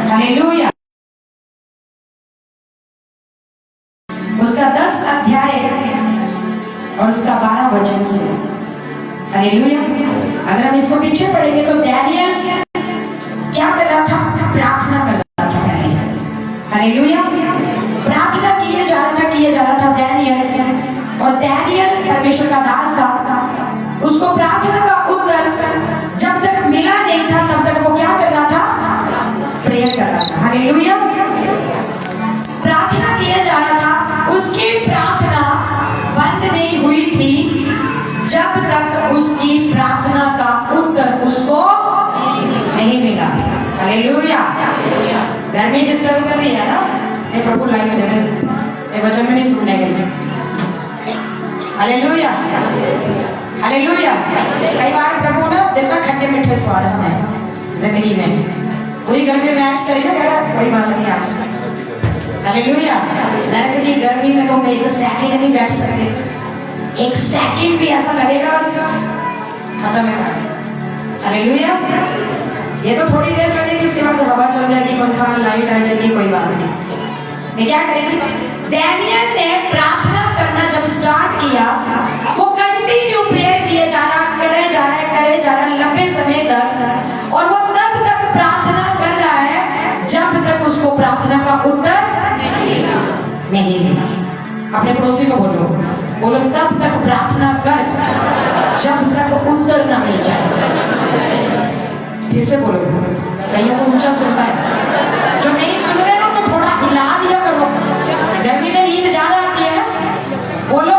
Hallelujah. उसका 10 अध्याय और उसका 12 वचन से। हालेलुया। अगर हम इसको पीछे पढ़ेंगे तो डैनियल क्या कर रहा था? प्रार्थना कर रहा था पहले। हालेलुया। प्रार्थना किए जा रहा था डैनियल। और डैनियल परमेश्वर का दास था। उसको प्रार्थना का उत्तर जब तक मिला नहीं था तब तक वो क्या कर रहा था? प्रेयर कर रहा था। हालेलुया। प्रार्थना किया जा रहा था, उसकी प्रार्थना बंद नहीं हुई थी जब तक उसकी प्रार्थना का उत्तर उसको नहीं मिला। हालेलुया। गर्मी डिस्टर्ब कर रही है ना? ये प्रभु लाइट दे दे, ये वचन में नहीं सुनने गई। हालेलुया। हालेलुया। कई बार प्रभु ना देखा खट्टे मीठे स्वाद हमें जिंदगी में पूरी गर्मी में ऐश करी ना, कोई बात नहीं आज। हालेलुया। नरक की गर्मी में तो हम एक सेकंड नहीं बैठ सकते, एक सेकंड भी ऐसा लगेगा बस खत्म है। हालेलुया। ये तो थोड़ी देर लगेगी, उसके बाद हवा चल जाएगी, पंखा लाइट आ जाएगी, कोई बात नहीं। मैं क्या करेंगे? डैनियल ने प्रार्थना करना जब स्टार्ट किया, वो कंटिन्यू प्रेयर किए जा रहा, करे जा रहा लंबे समय तक। और वो तब तक प्रार्थना कर रहा है जब तक उसको प्रार्थना का उत्तर नहीं मिला। अपने पड़ोसी को बोलो तब तक प्रार्थना कर जब तक उत्तर ना मिल जाए। फिर से बोलो, कईयों को ऊंचा सुनता है, जो नहीं सुन रहे हो तो थोड़ा हिला दिया करो। गर्मी में नींद ज्यादा आती है ना, बोलो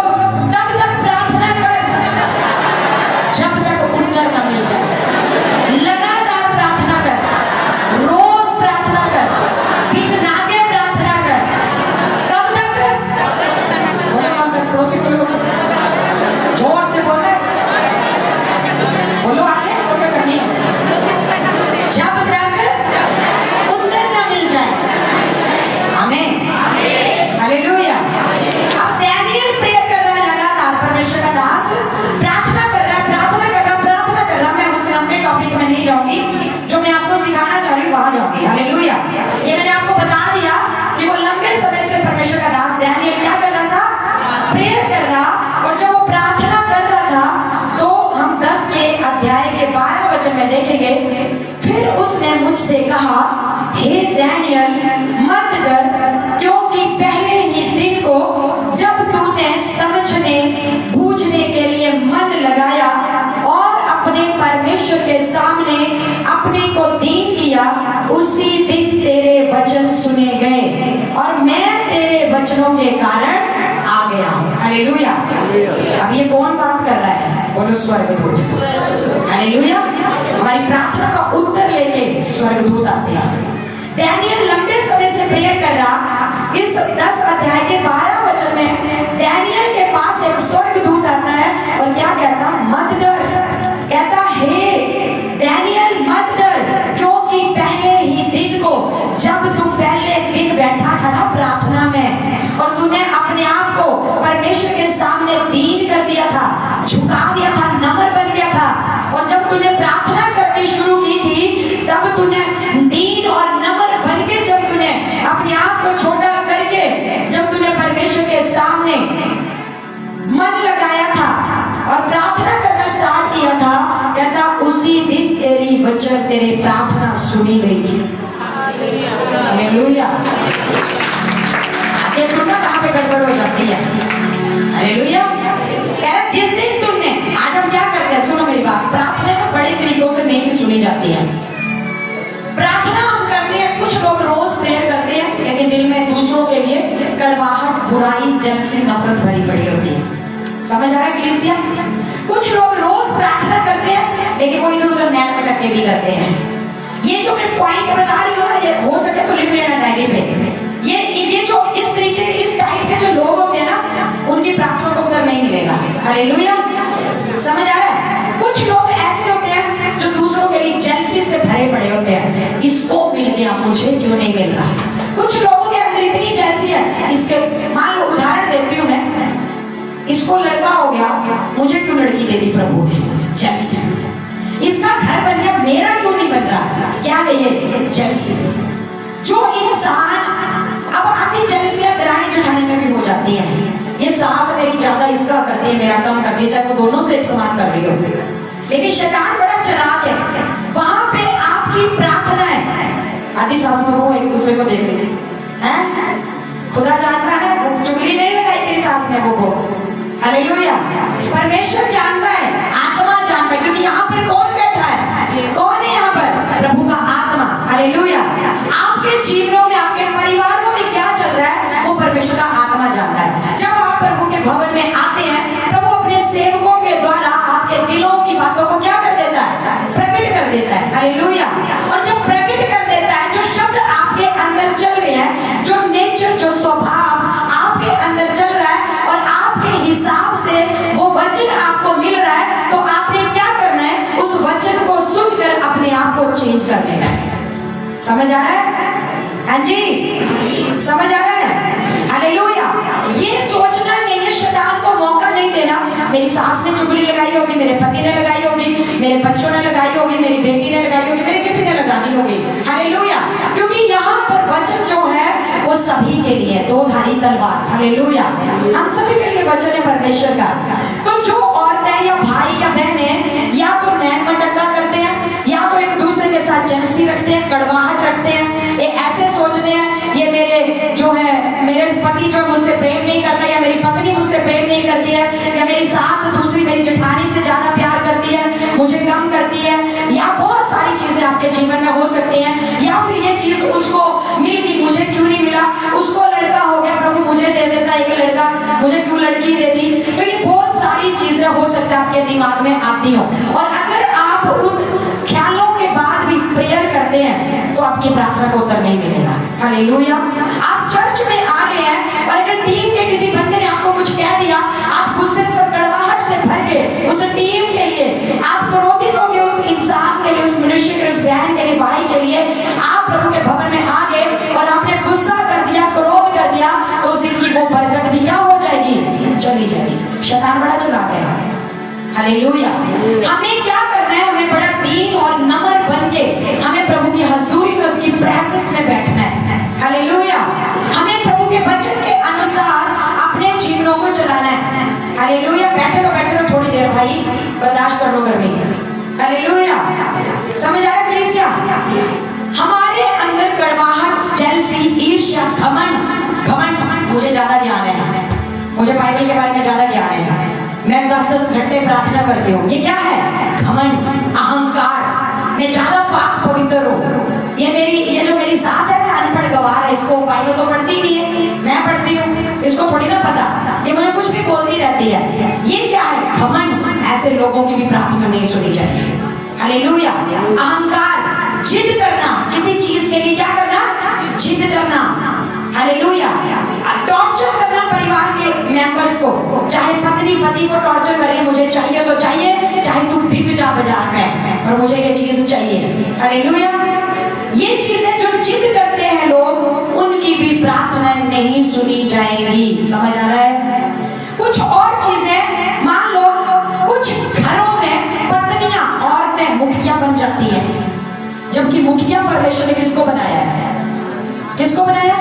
तब तक प्रार्थना कर जब तक उत्तर ना मिल जाए। लगातार प्रार्थना कर, रोज प्रार्थना कर, बिन नागे प्रार्थना कर। कब तक? पड़ोसी को जोर से बोले, बोलो आगे तो क्या करनी है? जब तक उत्तर ना मिल जाए। आमीन। हालेलुया। अब डैनियल प्रेयर कर रहा है लगातार, परमेश्वर का दास प्रार्थना कर रहा है। मैं उस लंबे टॉपिक में नहीं जाऊंगी, जो मैं आपको सिखाना चाह रही हूँ वहां जाऊंगी। हालेलुया। ये मैंने आपको बता दिया कि वो लंबे समय से परमेश्वर का दास डैनियल क्या कर रहा था? प्रेयर कर रहा। और जब वो प्रार्थना कर रहा था तो हम 10 के अध्याय के 12 वचन में देखेंगे। फिर उसने मुझसे कहा, हे डैनियल मत डर, क्योंकि पहले ही दिन को जब तूने समझने बूझने के लिए मन लगाया और अपने परमेश्वर के सामने अपने को दीन किया, उसी दिन तेरे वचन सुने गए और मैं तेरे वचनों के कारण आ गया हूं। हालेलुया। अब ये कौन बात कर रहा है? बोलो स्वर्गदूत। हालेलुया। हमारी प्रार्थना का उत्तर लेके स्वर्गदूत आते हैं। डैनियल लंबे समय से प्रेयर कर रहा। इस 10 अध्याय के 12 वचन में डैनियल के पास एक स्वर्गदूत आता है और क्या कहता? मत डर। कहता, हे डैनियल मत डर, क्योंकि पहले ही दिन को जब तू पहले दिन बैठा था ना प्रार्थना में, और तूने अपने आप को परमेश्वर के सामने दीन कर दिया था, झुका दिया था, नम्र बन गया था, और जब तूने प्रार्थना करनी शुरू की थी तब तूने दीन और नम्र बन के, जब तूने अपने आप को छोटा करके जब तूने परमेश्वर के सामने मन लगाया था और प्रार्थना करना स्टार्ट किया था, कहता उसी दिन तेरी वचन, तेरी प्रार्थना सुनी गई थी। हालेलुया। ये सुनना कहाँ पे गड़बड़ हो जाती है? हालेलुया। कह रहा जिस दिन तुमने, आज हम क्या करते हैं, सुनो मेरी बात, प्रार्थना ना बड़े तरीकों से नहीं सुनी जाती है। प्रार्थना हम करते हैं, कुछ लोग रोज प्रेयर करते हैं, लेकिन दिल में दूसरों के लिए कड़वाहट, बुराई, जलसी, नफरत भरी पड़ी होती है। समझ आ रहा है कलीसिया? कुछ लोग रोज प्रार्थना करते हैं, लेकिन वो इधर उधर नेट में टक्के भी करते हैं। ये जो मैं पॉइंट बता रही हूँ ना, ये हो सके तो लिख लेना डायरी पे। ये जो इस तरीके, इस टाइप के जो लोग होते हैं ना, उनकी प्रार्थना को उत्तर नहीं मिलेगा। हालेलुया। समझ आ रहा है? कुछ लोग ऐसे होते हैं जो दूसरों के लिए जेलसी से भरे पड़े होते हैं, इसको मिल गया मुझे क्यों नहीं मिल रहा। कुछ लोगों के अंदर इतनी जेलसी है, इसके मान लो उदाहरण देती हूँ मैं, इसको लड़का हो गया, मुझे क्यों लड़की दे दी प्रभु ने, जेलसी। इसका घर बन गया, मेरा क्यों नहीं बन रहा, क्या है ये? जेलसी। मेरा कम कर दिया, चाहे वो दोनों से एक समान कर रही हो। लेकिन शैतान बड़ा चालाक है, वहां पे आपकी प्रार्थना है, आधी सास में वो एक दूसरे को देख रही है, खुदा जानता है वो चुगली नहीं लगाई तेरी सास ने वो। हालेलुया। परमेश्वर जानता है, आत्मा जानता है, क्योंकि यहाँ पर कौन बैठा है, कौन है यहाँ पर, प्रभु का आत्मा। हालेलुया। आपके जीवनों में, आपके परिवारों में क्या चल रहा है वो परमेश्वर का आत्मा जानता है। जब आप प्रभु के भवन में आते हैं, प्रभु अपने सेवकों के द्वारा आपके दिलों की बातों को क्या कर देता है, प्रकट कर देता है। हालेलुया। और जब प्रकट कर देता है, जो शब्द आपके अंदर चल रहे हैं, जो नेचर, जो स्वभाव आपके अंदर चल रहा है, और आपके हिसाब से वो वचन आपको मिल रहा है, तो आपने क्या करना है, उस वचन को सुनकर अपने आप को चेंज कर लेना है। समझ आ रहा है? हाँ जी, समझ आ रहा है? हालेलुया। ये सोचना नहीं है, शैतान को मौका नहीं देना, मेरी सास ने चुगली लगाई होगी, मेरे पति ने लगाई होगी, मेरे बच्चों ने लगाई होगी, मेरी बेटी ने लगाई होगी, मेरे किसी ने लगाई होगी। हालेलुया। क्योंकि यहाँ पर वचन जो है वो सभी के लिए, दो धारी तलवार। हालेलुया। हम सभी के लिए वचन है परमेश्वर का। तो जो औरतें या भाई या बहनें या तो नैन मटक्का करते हैं, या तो एक दूसरे के साथ जेलसी रखते हैं, कड़वाहट रखते हैं, ये ऐसे सोचते हैं ये मेरे जो है, मेरे पति जो मुझसे प्रेम नहीं करता, या मेरी पत्नी मुझसे प्रेम नहीं करती है, या मेरी सास दूसरी मेरी जेठानी से ज्यादा प्यार करती है, मुझे कम करती है, या बहुत सारी चीजें आपके जीवन में हो सकती हैं। या फिर ये चीज उसको मिल गई, मुझे क्यों नहीं मिला, उसको लड़का हो गया, प्रभु मुझे दे देता एक लड़का, मुझे क्यों लड़की दे दी। तो ये बहुत सारी चीजें हो सकता है आपके दिमाग में आती हो, और अगर आप उन ख्यालों के बाद भी प्रेयर करते हैं तो आपकी प्रार्थना को उत्तर नहीं मिलेगा। हालेलुया। आप चर्च में आ रहे हैं, और अगर टीम के किसी बंदे ने आपको कुछ कह दिया, आप गुस्से से, कड़वाहट से भर के उस टीम के लिए आप क्रोधित हो गए, उस इंसान के लिए, उस मनुष्य के लिए, उस बहन के लिए, भाई के लिए, आप प्रभु के भवन में आ गए और आपने गुस्सा कर दिया, क्रोध कर दिया, तो उस दिन की वो बरकत भी क्या हो जाएगी, चली जाएगी। शैतान बड़ा चलाक है। हालेलुया। हमें क्या करना है, हमें बड़ा दीन और नम्र बन के हमें प्रभु की हजूरी में, उसकी प्रेजेंस में बैठना है। हालेलुया। हमें प्रभु के वचन के अनुसार अपने जीवनों को चलाना है। हालेलुया। बैठे रहो थोड़ी देर भाई, बर्दाश्त कर लो घर में। हालेलुया। समझ आया कलीसिया? हमारे अंदर कड़वाहट, जेलसी, ईर्ष्या, घमंड, मुझे ज्यादा ज्ञान है, मुझे बाइबल के बारे में ज्यादा ज्ञान है, मैं 10-10 घंटे प्रार्थना करती हूँ, ये क्या है, घमंड, अहंकार, मैं ज्यादा पाक पवित्र हूँ, ये जो मेरी सास है ना, अनपढ़ गवार है, इसको बाइबल तो पढ़ती नहीं है, मैं पढ़ती हूँ, इसको थोड़ी ना पता, ये मुझे कुछ भी बोलती रहती है, ये क्या है, घमंड। ऐसे लोगों की भी प्रार्थना नहीं सुनी चाहिए। हालेलुया। अहंकार, जिद करना, किसी चीज के लिए क्या करना, जिद करना। हालेलुया। टॉर्चर करना परिवार के मेंबर्स को, चाहे पत्नी पति को टॉर्चर करे, मुझे चाहिए तो चाहिए, चाहे तू बिक जा बाजार में, पर मुझे ये चीज चाहिए। हालेलुया। ये चीजें जो जिद करते हैं लोग, उनकी भी प्रार्थना नहीं सुनी जाएगी। समझ आ रहा है? कुछ और चीजें, मान लो कुछ घरों में पत्नियां, औरतें मुखिया बन जाती हैं, जबकि मुखिया परमेश्वर ने किसको बनाया है, किसको बनाया,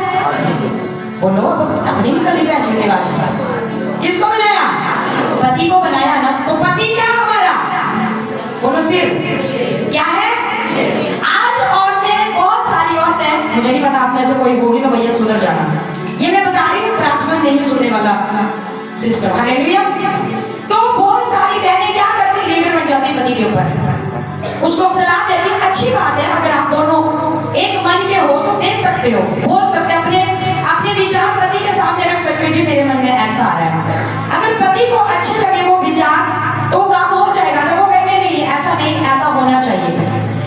बोलो, अपनी निकली के बाद किसको बनाया, पति को बनाया ना। तो पति क्या हमारा, बोलो सिर्फ क्या है। आज औरतें, बहुत सारी औरतें, मुझे नहीं पता आप में से कोई होगी तो भैया सुधर जाना, ये मैं बता रही हूँ, प्रार्थना नहीं सुनने वाला सिस्टर। हालेलुया। तो बहुत सारी बहनें क्या करती, लीडर बन जाती पति के ऊपर, उसको सलाह देती, अच्छी बात है, अगर आप दोनों एक मन के हो तो दे सकते हो, बोल सकते, अपने विचार पति के सामने रख सकते हो, जी मेरे मन में ऐसा आ रहा है। अगर पति को अच्छे लगे वो विचार तो काम हो जाएगा। अगर वो कहते नहीं ऐसा नहीं, ऐसा होना चाहिए,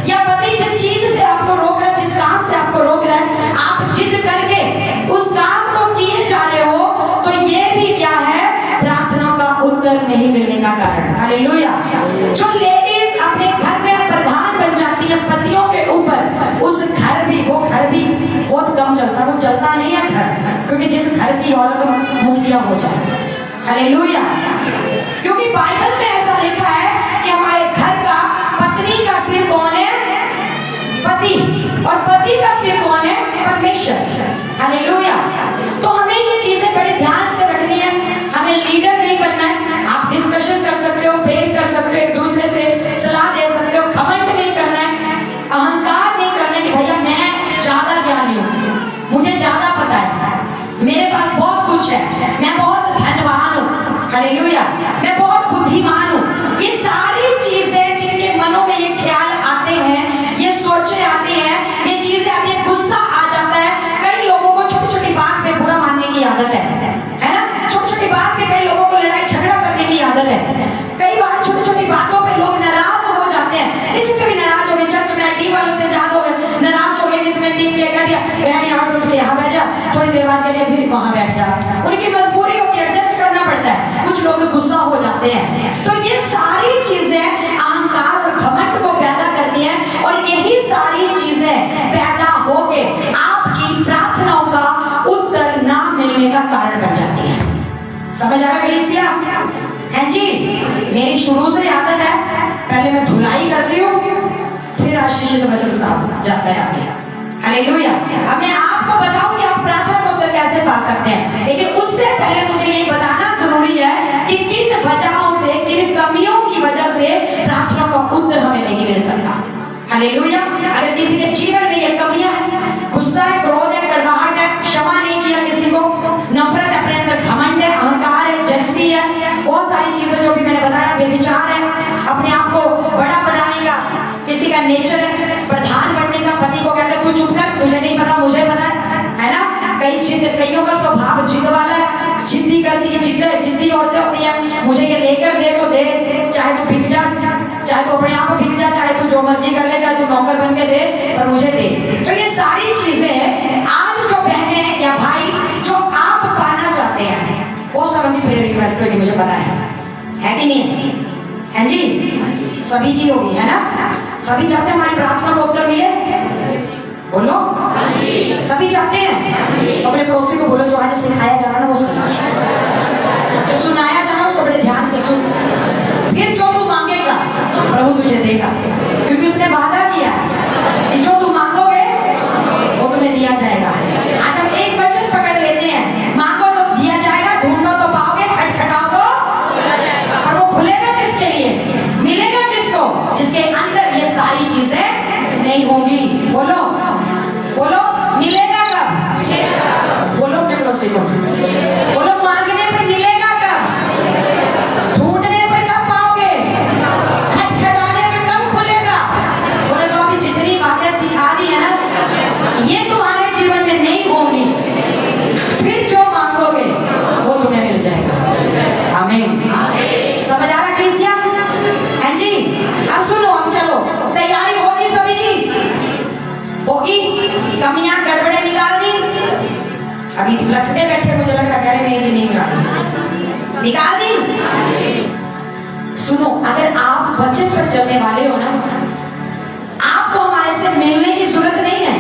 या पति जिस चीज से आपको रोक रहा है, जिस काम से आपको रोक रहा है, आप जिद करके उस काम को किए जा रहे हो, तो ये भी क्या है, प्रार्थना का उत्तर नहीं मिलने का कारण। हालेलुया। जो लेडीज अपने घर में प्रधान बन जाती है पतियों के ऊपर, उस घर भी, वो घर भी बहुत कम चलता, वो चलता नहीं है घर, क्योंकि जिस घर की औरत मुखिया हो जाए। हालेलुया। क्योंकि बाइबल में ऐसा लिखा है कि हमारे घर का, पत्नी का सिर कौन है, पति, और पति का सिर कौन है, परमेश्वर। हालेलुया। तो हमें ये चीजें बड़े ध्यान से रखनी है, हमें लीडर नहीं बनना है। आप समझ आ रहा कलीसिया? हैं जी, मेरी शुरू से आदत है, पहले मैं धुलाई करती हूँ, फिर आशीषित वचन साहब जाता है आगे। हालेलुया। अब मैं आपको बताऊं कि आप प्रार्थना का उत्तर कैसे पा सकते हैं, लेकिन उससे पहले मुझे ये बताना जरूरी है कि किन वजहों से, किन कमियों की वजह से प्रार्थना का उत्तर हमें नहीं मिल सकता। हालेलुया। अगर किसी के जीवन में ये कमियां हैं, गुस्सा है, क्रोध है, कड़वाहट है, क्षमा नहीं किया किसी को, नफरत है, अपने अंदर घमंड है, अहंकार है, जलसी है, बहुत सारी चीजें जो भी मैंने बताया, बेविचार है, अपने आप को बड़ा बनाने का किसी का नेचर है, प्रधान बनने का, पति को कहते तू चुप कर, तुझे नहीं पता मुझे पता है ना। कईयों का स्वभाव जिद वाला है, जिद्दी करती है, जिद्दी औरतें होती है, मुझे ये लेकर दे तो दे, चाहे तू बिक जा, चाहे तू अपने आप बिक जा, चाहे तू जो मर्जी कर ले, चाहे तू नौकर बन के दे, पर मुझे दे। तो ये सारी चीजें आज जो बहने या भाई जो आप पाना चाहते हैं, वो सब अपनी प्रेयर रिक्वेस्ट होगी, मुझे पता है कि नहीं है जी? सभी की होगी, है ना? सभी चाहते हैं हमारी प्रार्थना को उत्तर मिले, बोलो सभी चाहते हैं। अपने पड़ोसी को बोलो जो आज सिखाया जा रहा ना वो सुना, जो सुनाया जा रहा उसको बड़े ध्यान से सुन, फिर जो तू मांगेगा प्रभु तुझे देगा, क्योंकि उसने वादा किया कि जो तू मांगोगे वो तुम्हें दिया जाएगा। आज हम एक वचन पकड़ लेते हैं, मांगो तो दिया जाएगा, ढूंढो तो पाओगे, खटखटाओ तो और वो खुलेगा किसके लिए, मिलेगा किसको, जिसके अंदर ये सारी चीजें नहीं होंगी। बोलो बोलो मिलेगा कब? बोलो अपने पड़ोसी को, बोलो मांगने पर मिलेगा कब? ढूंढने पर कब पाओगे? खटखटाने पर कब खुलेगा? बोलो जो अभी जितनी बातें सिखा दी है ना, ये तुम्हारे जीवन में नहीं होगी, फिर जो मांगोगे वो तुम्हें मिल जाएगा। आमीन। समझ आ रहा कलीसिया? हैं जी? अब सुनो, अब चलो, तैयारी होगी सभी की? होगी? कमियां गड़बड़े निकाल दी? अभी लटके बैठे मुझे लग रहा है नहीं जी नहीं निकाल दी। सुनो, अगर आप वचन पर चलने वाले हो ना, आपको हमारे से मिलने की जरूरत नहीं है,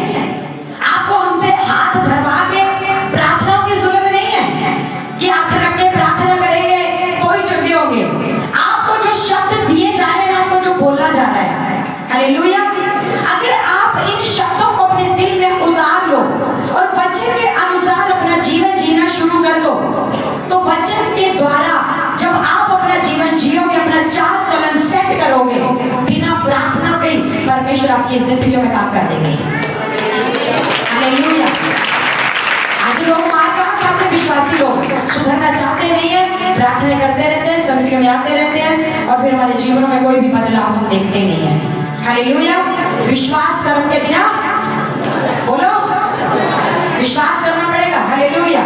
आपको हमसे हाथ धरवा के प्रार्थनाओं की जरूरत नहीं है कि हाथ रख के प्रार्थना करेंगे तो ही चंगे होंगे। आपको जो शब्द दिए जा रहे हैं, आपको जो बोला जा रहा है, हालेलुया, अगर आप इन शब्दों को अपने दिल में उतार लो और वचन के अनुसार अपना जीवन जीना शुरू कर दो, तो वचन के द्वारा जब आप अपना जीवन जियोगे, अपना चाल चलन सेट करोगे, बिना प्रार्थना के परमेश्वर आपकी जिंदगियों में काम कर देंगे। हालेलुया। आज लोग मार कहाँ खाते, विश्वासी लोग सुधरना चाहते नहीं है, प्रार्थना करते रहते हैं, संगतियों में आते रहते हैं, और फिर हमारे जीवनों में कोई भी बदलाव हम देखते नहीं है। हालेलुया। विश्वास कर्म के बिना, बोलो विश्वास करना पड़ेगा। हालेलुया।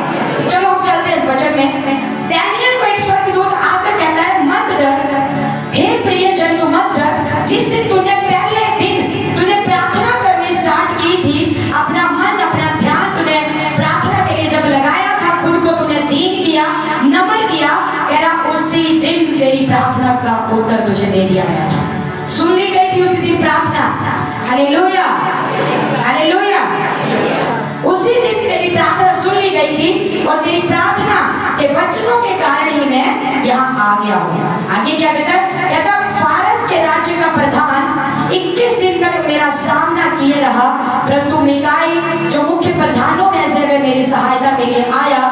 चलो हम चलते हैं वचन में। दानियल को एक स्वर्गदूत आकर कहता है, मत डर हे प्रिय जन, तू मत डर। जिस दिन तूने पहले दिन तूने प्रार्थना करनी स्टार्ट की थी, अपना मन अपना ध्यान तूने प्रार्थना के लिए जब लगाया था, खुद को तूने दीन किया, नमन किया, कह रहा उसी दिन तेरी प्रार्थना का उत्तर तुझे दे दिया गया था, सुन ली गई थी उसी दिन प्रार्थना। Hallelujah hallelujah. उसी दिन तेरी प्रार्थना सुन ली गई थी और तेरी प्रार्थना के वचनों के कारण ही मैं यहाँ आ गया हूँ। आगे क्या कहता है? कहता फारस के राज्य का प्रधान 21 दिन तक मेरा सामना किए रहा, परंतु मिकाई जो मुख्य प्रधानों में से वे मेरी सहायता के लिए आया,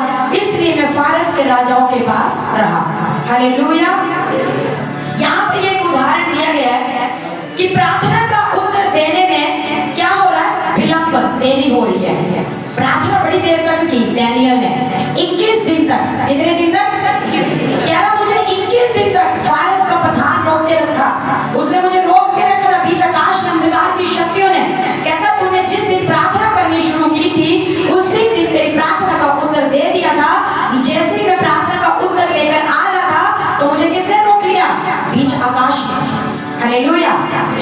इसलिए मैं फारस के राजाओं के पास रहा। हालेलुया। यहाँ पर एक उदाहरण दिया गया है कि प्रार्थना का उत्तर देने में क्या हो रहा है? विलंब, देरी हो रही है। प्रार्थना बड़ी देर तक की दानियल ने, 21 दिन तक। कितने दिन तक? कह रहा मुझे 21 दिन तक फारस का प्रधान रोक के रखा, उसने मुझे रोक के रखा था बीच आकाश अंधकार की शक्तियों ने। कहता तूने जिस दिन प्रार्थना करनी शुरू की थी, उसी दिन तेरी प्रार्थना का उत्तर दे दिया था। जैसे ही मैं प्रार्थना का उत्तर लेकर आ रहा था, तो मुझे किसने रोक लिया? बीच आकाश में। हालेलुया।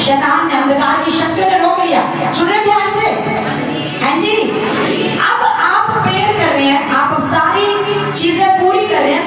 शैतान ने, अंधकार की शक्तियों ने रोक लिया। सुन रहे ध्यान से? हैं जी? अब आप प्रेयर कर रहे हैं, आप सारी चीजें पूरी कर रहे हैं,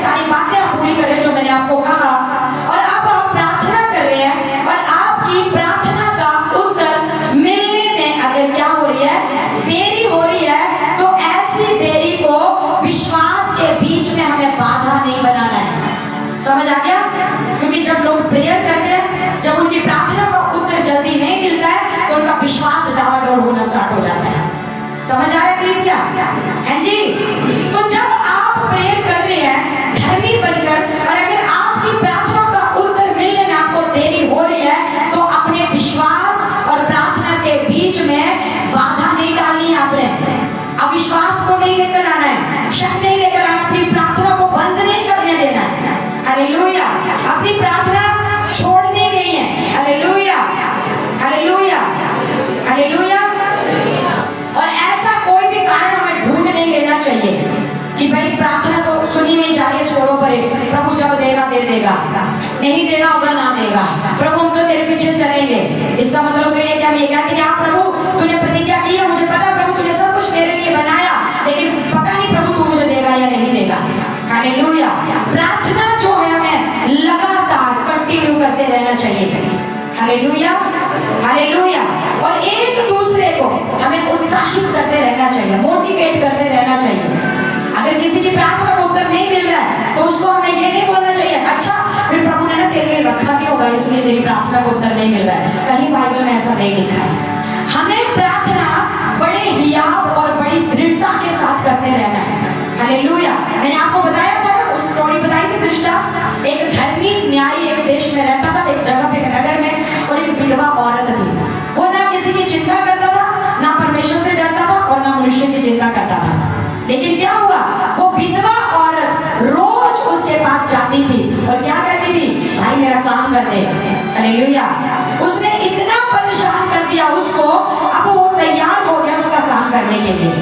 ऐसा नहीं लिखा है। हमें प्रार्थना बड़े हियाव और बड़ी दृढ़ता के साथ करते रहना है। हालेलुया। मैंने आपको बताया था, उस स्टोरी बताई थी दृष्टा। एक धर्मी न्यायी एक देश में रहता था, एक जगह पे, एक नगर में, और एक विधवा औरत थी। वो ना किसी की चिंता करता था, ना परमेश्वर से डरता था, और ना मनुष्य की चिंता करता था। लेकिन क्या हुआ, वो विधवा औरत रोज उसके पास जाती थी और क्या कहती थी, भाई मेरा काम कर दे। हालेलुया। उसने इतना परेशान कर दिया उसको, अब वो तैयार हो गया उसका काम करने के लिए।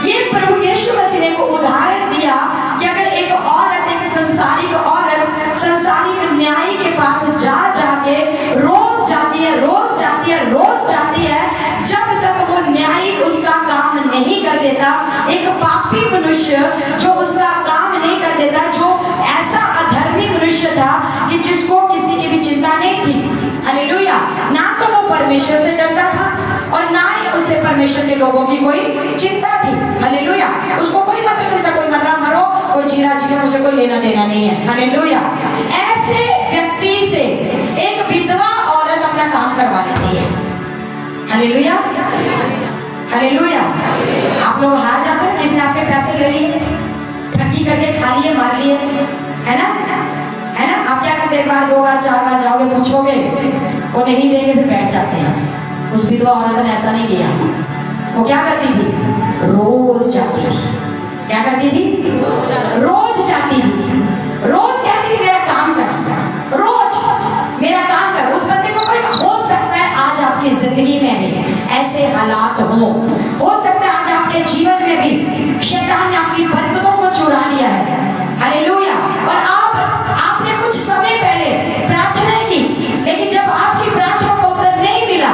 ये प्रभु यीशु मसीह ने को उदाहरण दिया कि अगर एक औरत, एक संसारिक औरत संसारिक न्यायी के पास जा जाके रोज जाती है, रोज जाती है, रोज जाती है, जब तक वो न्यायी उसका काम नहीं कर देता, एक पापी मनुष्य जो उसका काम नहीं कर देता, जो ऐसा अधर्मी मनुष्य था कि जिसको किसी की भी चिंता नहीं थी। हालेलुया। ना तो वो परमेश्वर से डरता था और ना ही उससे परमेश्वर के लोगों की कोई चिंता थी। हालेलुया। उसको कोई मतलब नहीं था, कोई मर रहा मरो, कोई जी रहा जी, मुझे कोई लेना देना नहीं है। हालेलुया। ऐसे व्यक्ति से एक विधवा औरत अपना काम करवा लेती है। हालेलुया। हालेलुया। आप लोग हार जाते हैं, किसने आपके पैसे ले लिए, ठगी करके खा लिए, मार लिए, है ना, है ना। आप क्या करते, एक बार, दो बार, चार बार जाओगे, पूछोगे, वो नहीं देंगे, फिर बैठ जाते हैं। उस विधवा औरत ने ऐसा नहीं किया। वो क्या करती थी, रोज जाती थी। क्या करती थी, रोज जाती थी। रोज कहती थी मेरा काम कर, रोज मेरा काम कर। उस बंदे को कोई, हो सकता है आज आपकी जिंदगी में भी ऐसे हालात हो सकता है आज आपके जीवन में भी शैतान ने आपकी बरकतों को चुरा लिया है। हालेलुया। और आपने कुछ समय पहले प्रार्थना की, लेकिन जब आपकी प्रार्थना को उत्तर नहीं मिला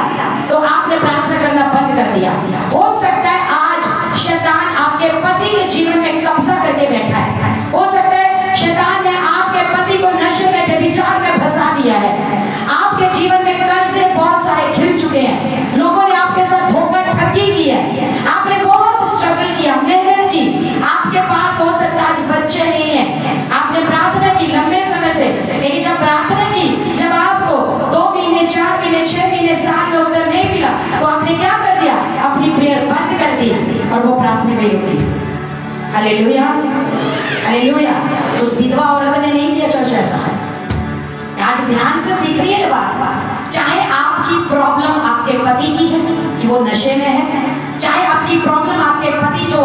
तो आपने प्रार्थना करना बंद कर दिया। हो सकता है आज शैतान आपके पति के जीवन में कब्जा करके बैठा है। हो सकता है शैतान ने आपके पति को नशे में, व्यभिचार में फंसा दिया है। आपके जीवन में कर्जे बहुत सारे घिर चुके हैं, लोगों ने आपके साथ धोखा ठगी की है, आपने बहुत स्ट्रगल किया, मेहनत की, आपके पास हो सकता है आज बच्चे नहीं है, आपने प्रार्थना की लंबे समय से, लेकिन जब प्रार्थना की, जब आपको 2 महीने, 4 महीने, 6 महीने, साल में उत्तर नहीं मिला, तो आपने क्या कर दिया, अपनी प्रेयर बंद कर दी और वो प्रार्थना में रुकी। हालेलुया। हालेलुया। उस विधवा औरत ने नहीं किया चर्च ऐसा है। आज ध्यान से सीख रही है बात। चाहे आपकी प्रॉब्लम आपके पति की है कि वो नशे में है, चाहे आपकी प्रॉब्लम आपके पति जो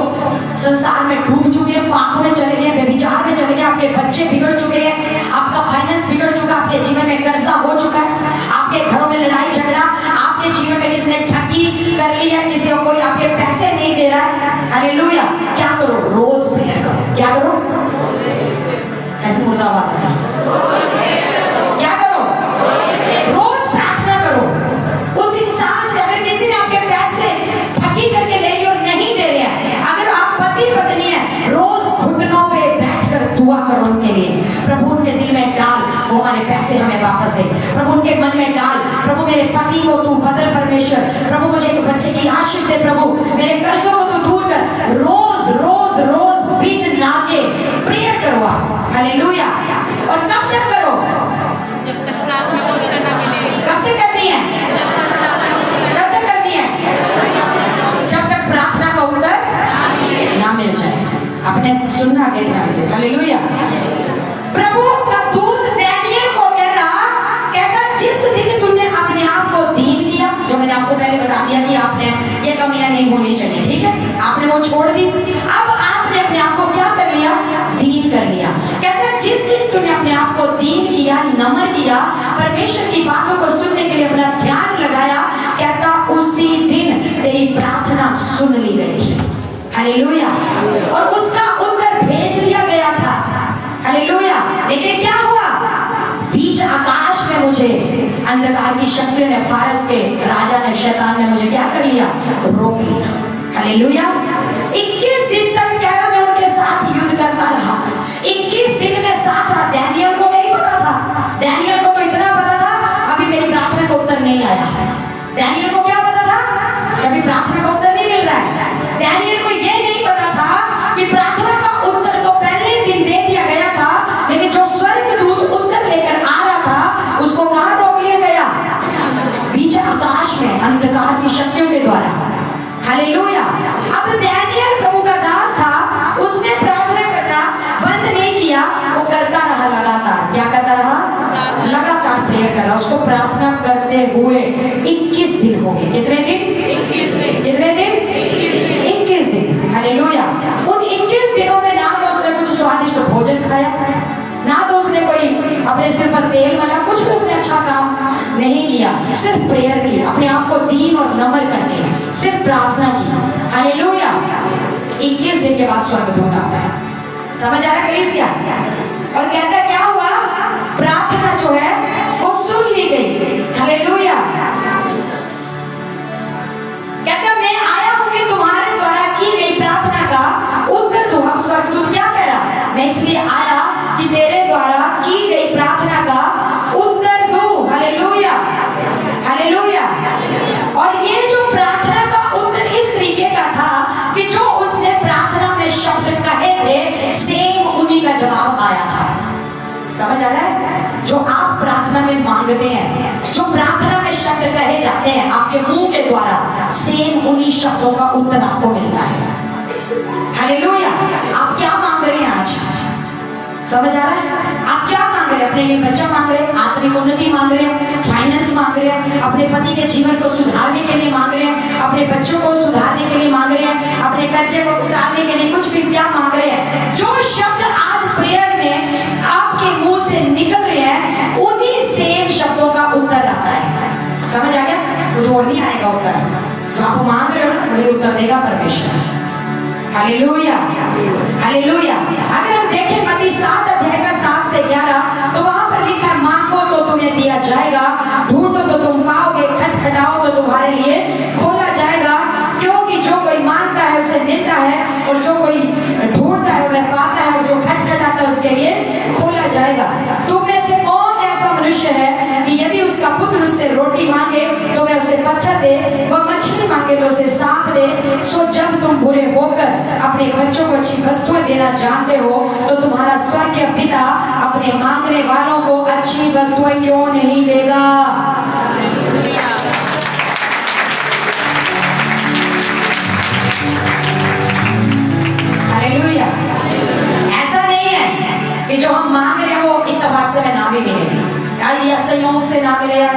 संसार में डूब चुके हैं, पापों में चले गए, व्यभिचार में चले गए, आपके बच्चे बिगड़ चुके हैं, आपका फाइनेंस बिगड़ चुका, आपके जीवन में कर्जा हो चुका है, आपके घरों में लड़ाई झगड़ा, आपके जीवन में किसी ने ठगी कर ली है, किसी को कोई आपके पैसे नहीं दे रहा है। हालेलुया। क्या करो, रोज प्रेयर करो। क्या करो, कैसे मुर्दा आवाज है, क्या करो, रोज प्रार्थना करो। उस इंसान से अगर किसी ने आपके पैसे ठगी करके ले लिए और नहीं दे रहे हैं, अगर आप पति पत्नी है, रोज घुटनों पे बैठकर दुआ करो उनके लिए। प्रभु उनके दिल में डाल, वो हमारे पैसे हमें वापस दे। प्रभु उनके मन में डाल, प्रभु मेरे पति को तू बदल परमेश्वर, प्रभु मुझे एक बच्चे की आशीष दे, प्रभु मेरे कर्जों को तू दूर कर। रोज रोज रोज बिन नागे प्रेयर करो आप। हालेलुया। और कब तक करो, जब तक प्रार्थना को उत्तर ना मिले। कब तक करनी है, कब तक करनी है, जब तक प्रार्थना का उत्तर ना मिल जाए। आपने सुनना के ध्यान से। हालेलुया। प्रभु का दूत दानियल को कहता जिस दिन तुमने अपने आप को दीन किया, जो मैंने आपको पहले बता दिया कि आपने ये कमियां नहीं होनी चाहिए, ठीक है, आपने वो छोड़ दी, अब आपने अपने आप को क्या कर लिया, दीन कर लिया। कहता जिस दिन तुमने अपने आप को दीन किया, नम्र किया, परमेश्वर की बातों को सुनने के लिए अपना ध्यान लगाया, कहता उसी दिन तेरी प्रार्थना सुन ली गई। हालेलुया। और उसका उत्तर भेज दिया गया था। हालेलुया। लेकिन क्या हुआ, बीच आकाश में मुझे अंधकार की शक्तियों ने, फारस के राजा ने, शैतान ने मुझे क्या कर लिया, रोक लिया। हालेलुया। 21 दिन तक कह रहा मैं उनके साथ युद्ध करता रहा, 21 दिन में साथ रहा। दानियल को नहीं पता था, दानियल को तो इतना पता था अभी मेरी प्रार्थना का उत्तर नहीं आया। दानियल को क्या पता था, कभी प्रार्थना का उत्तर नहीं मिल रहा है। दानियल को यह नहीं पता था कि प्रार्थना का उत्तर तो पहले दिन दे दिया गया था, लेकिन जो स्वर्गदूत उत्तर लेकर आ रहा था उसको कहां रोक लिया गया, बीच आकाश में। अब दानियल प्रभु का दास था, उसने प्रार्थना करना बंद नहीं किया, वो करता रहा लगातार। क्या करता रहा? लगातार प्रेयर कर रहा। उसको प्रार्थना करते हुए 21 दिन हो गए। कितने दिन? 21 दिन। हालेलुया। उन 21 दिनों में ना तो उसने कुछ स्वादिष्ट भोजन खाया, ना तो उसने कोई अपने सिर पर तेल मला, कुछ भी उसने अच्छा काम नहीं किया। सिर्फ प्रेयर की, अपने आप को दीन और नम्र करके सिर्फ प्रार्थना की। हालेलुया। 21 दिन के बाद स्वर्गदूत आता है। समझ आ रहा कलीसिया? और कहता है क्या हुआ? प्रार्थना जो है वो सुन ली गई। हालेलुया। कहता मैं आया हूं कि तुम्हारे द्वारा की गई प्रार्थना का उत्तर दूं। अब स्वर्गदूत क्या कह रहा? मैं इसलिए आया कि तेरे द्वारा की गई प्रार्थना का उत्तर दूं। Hallelujah, hallelujah. और ये जो प्रार्थना का उत्तर इस तरीके का था कि जो उसने प्रार्थना में शब्द कहे थे, सेम उन्हीं का जवाब आया था। समझ आ रहा है? जो आप प्रार्थना में मांगते हैं, जो प्रार्थना में शब्द कहे जाते हैं आपके मुंह के द्वारा, सेम उन्हीं शब्दों का उत्तर आपको मिलता है। हालेलुया। आप क्या मांग रहे हैं आज? समझ आ रहा है? आप क्या मांग रहे हैं? अपने लिए बच्चा मांग रहे हैं, आत्मिक उन्नति मांग रहे हैं, फाइनेंस मांग रहे हैं, अपने पति के जीवन को सुधारने के लिए मांग रहे हैं, अपने बच्चों को सुधारने के लिए मांग रहे हैं, अपने कर्जे को उतारने के लिए, कुछ भी क्या मांग रहे हैं? जो शब्द आज प्रेयर में आपके मुंह से निकल रहे हैं, उन्हीं सेम शब्दों का उत्तर आता है। समझ आ गया? कुछ और नहीं आएगा उत्तर। जो आप मांग रहे हो ना, वही उत्तर देगा परमेश्वर। Hallelujah, hallelujah. अगर हम देखें मत्ती 7 अध्याय का 7 से 11, तो वहां पर लिखा है मांगो तो तुम्हें दिया जाएगा, ढूंढो तो तुम पाओगे, खटखटाओ तो तुम्हारे लिए खोला जाएगा। क्योंकि जो कोई मांगता है उसे मिलता है, और जो कोई ढूंढता है वह पाता है, और जो खटखटाता है उसके लिए खोला जाएगा। तुम में से कौन ऐसा मनुष्य है कि यदि उसका पुत्र उससे रोटी मांगे तो वह उसे पत्थर दे, वह मछली मांगे तो उसे सांप दे? सो जब तुम बुरे होकर अपने बच्चों को अच्छी वस्तुएं देना जानते हो, तो तुम्हारा स्वर्गीय पिता अपने मांगने वालों को अच्छी वस्तुएं क्यों नहीं देगा? हालेलुया। ऐसा नहीं है कि जो हम मांग रहे हैं वो इत्तेफाक से मैं ना भी मिले, या संयोग से ना मिले, या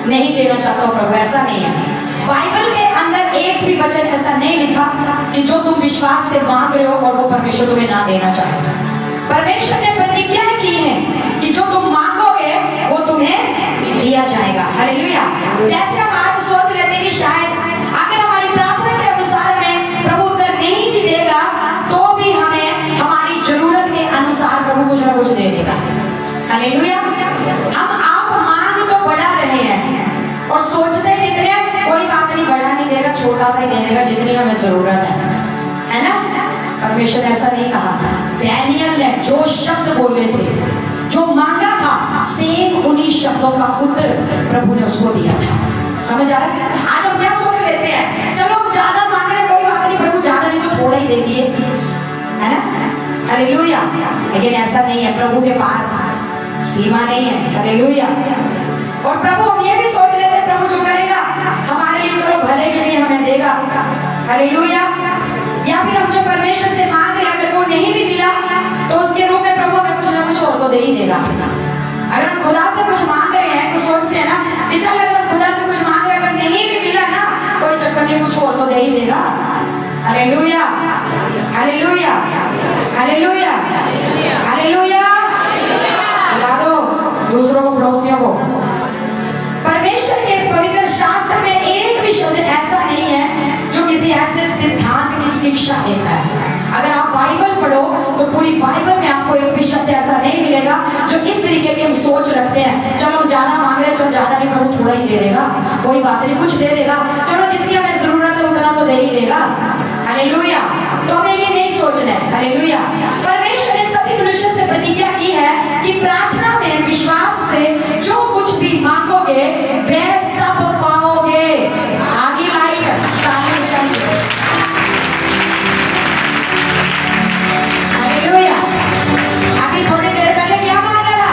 नहीं देना चाहता हूं प्रभु, ऐसा नहीं है। बाइबल के अंदर एक भी वचन ऐसा नहीं लिखा कि जो तुम विश्वास से मांग रहे हो और वो परमेश्वर तुम्हें ना देना चाहता। परमेश्वर ने प्रतिज्ञा की है कि जो तुम मांगोगे वो तुम्हें दिया जाएगा। हालेलुया। जैसे हम आज सोच रहे थे कि शायद अगर हमारी प्रार्थना के अनुसार हमें प्रभु उत्तर नहीं भी देगा, तो भी हमें हमारी जरूरत के अनुसार प्रभु कुछ ना कुछ दे देगा। हालेलुया। हम आप मांग तो बढ़ा रहे हैं और सोचते हैं कितने, कोई बात नहीं, बड़ा नहीं देगा, छोटा सा ही दे देगा जितनी हमें जरूरत है ना? परमेश्वर ऐसा नहीं कहा। दानियल ने जो शब्द बोले थे, जो मांगा था, सेम उन्हीं शब्दों का उत्तर प्रभु ने उसको दिया था। समझ आ रहा है? आज हम क्या सोच लेते हैं, चलो हम ज्यादा मांग रहे हैं, कोई बात नहीं, प्रभु ज्यादा नहीं तो थोड़ा ही दे दिए, है ना? हालेलुया। लेकिन ऐसा नहीं है, प्रभु के पास सीमा नहीं है। हालेलुया। और प्रभु हम ये भी सोच लेते हैं प्रभु जो करेगा हमारे लिए, चलो भले के लिए हमें देगा। हालेलुया। या फिर हम जो परमेश्वर से मांग रहे हैं, अगर वो नहीं भी मिला तो उसके रूप में प्रभु हमें कुछ ना कुछ और तो दे ही देगा। अगर हम खुदा से कुछ मांग रहे हैं तो सोचते हैं ना कि चल अगर हम खुदा से कुछ मांग रहे हैं, अगर नहीं भी मिला ना, कोई चक्कर नहीं, कुछ और तो दे ही देगा। Hallelujah, hallelujah, hallelujah, hallelujah. बता दो दूसरों को, पड़ोसियों को। परमेश्वर के पवित्र शास्त्र में एक भी शब्द ऐसा नहीं है जो किसी ऐसे सिद्धांत की शिक्षा देता है। अगर आप बाइबल पढ़ो तो पूरी बाइबल में आपको एक भी शब्द ऐसा नहीं मिलेगा जो इस तरीके की हम सोच रखते हैं, चलो हम ज्यादा मांग रहे हैं, चलो ज्यादा नहीं, प्रभु थोड़ा ही दे देगा, कोई बात नहीं, कुछ दे देगा, चलो जितनी हमें जरूरत है उतना तो दे ही देगा। हालेलुया। तो हमें ये नहीं सोचना है। हालेलुया। परमेश्वर ने सभी मनुष्य से प्रतिज्ञा की है कि प्रार्थना में विश्वास से जो कुछ भी मांगोगे वह सब पाओगे। आगे लाइट ताली बजाइए। हालेलुया। अभी थोड़ी देर पहले क्या मांगा था?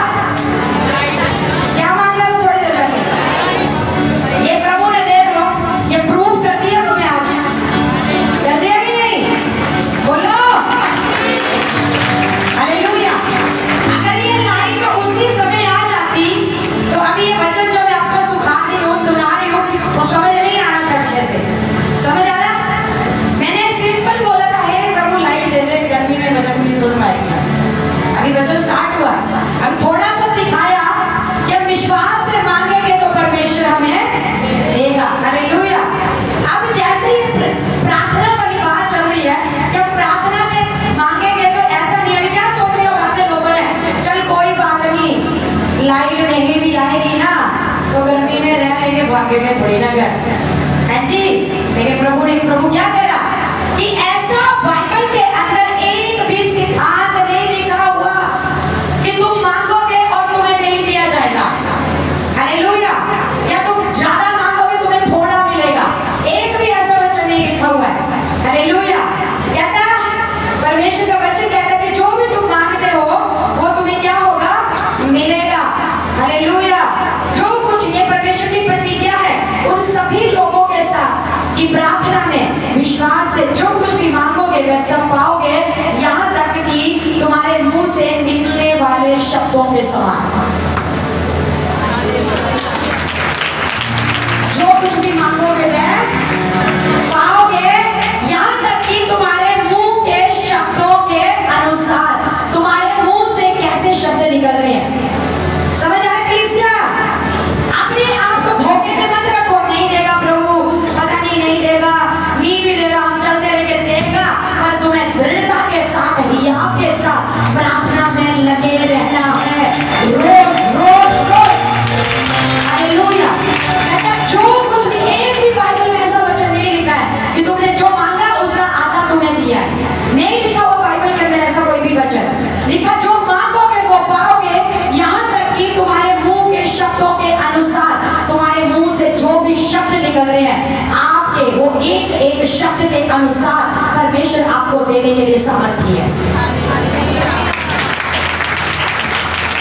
क्या मांगा था थोड़ी देर पहले? ये प्रभु ने, देख लो, ये प्रूफ कर दिया तुम्हें आज। मांगोगे वह सब पाओगे, यहाँ तक कि तुम्हारे मुंह से निकलने वाले शब्दों के समान। जो कुछ भी मांगोगे वह पाओगे, यहाँ तक कि तुम्हारे मुंह के शब्दों के अनुसार। तुम्हारे मुंह से कैसे शब्द निकल रहे हैं, समझ आ रहा है कलीसिया? अपने आप को धोखे में मत रखो, नहीं देगा प्रभु, पता नहीं देगा, नहीं भी देगा, हम चलते रहेंगे, देगा। पर तुम्हें दृढ़ता के साथ, हियाव के साथ प्रार्थना में लगे रहना है, रोज रोज रोज। हालेलुया। कहता जो कुछ भी, एक भी बाइबल में ऐसा वचन नहीं लिखा है कि तुमने जो मांगा उसका आधा तुम्हें दिया है, नहीं लिखा हुआ बाइबल के अंदर ऐसा कोई भी वचन। लिखा जो मांगोगे वो पाओगे, यहाँ तक कि तुम्हारे मुंह के शब्दों के अनुसार। तुम्हारे मुंह से जो भी शब्द निकल रहे हैं आपके, वो एक एक शब्द के अनुसार परमेश्वर आपको देने के लिए समर्थी है।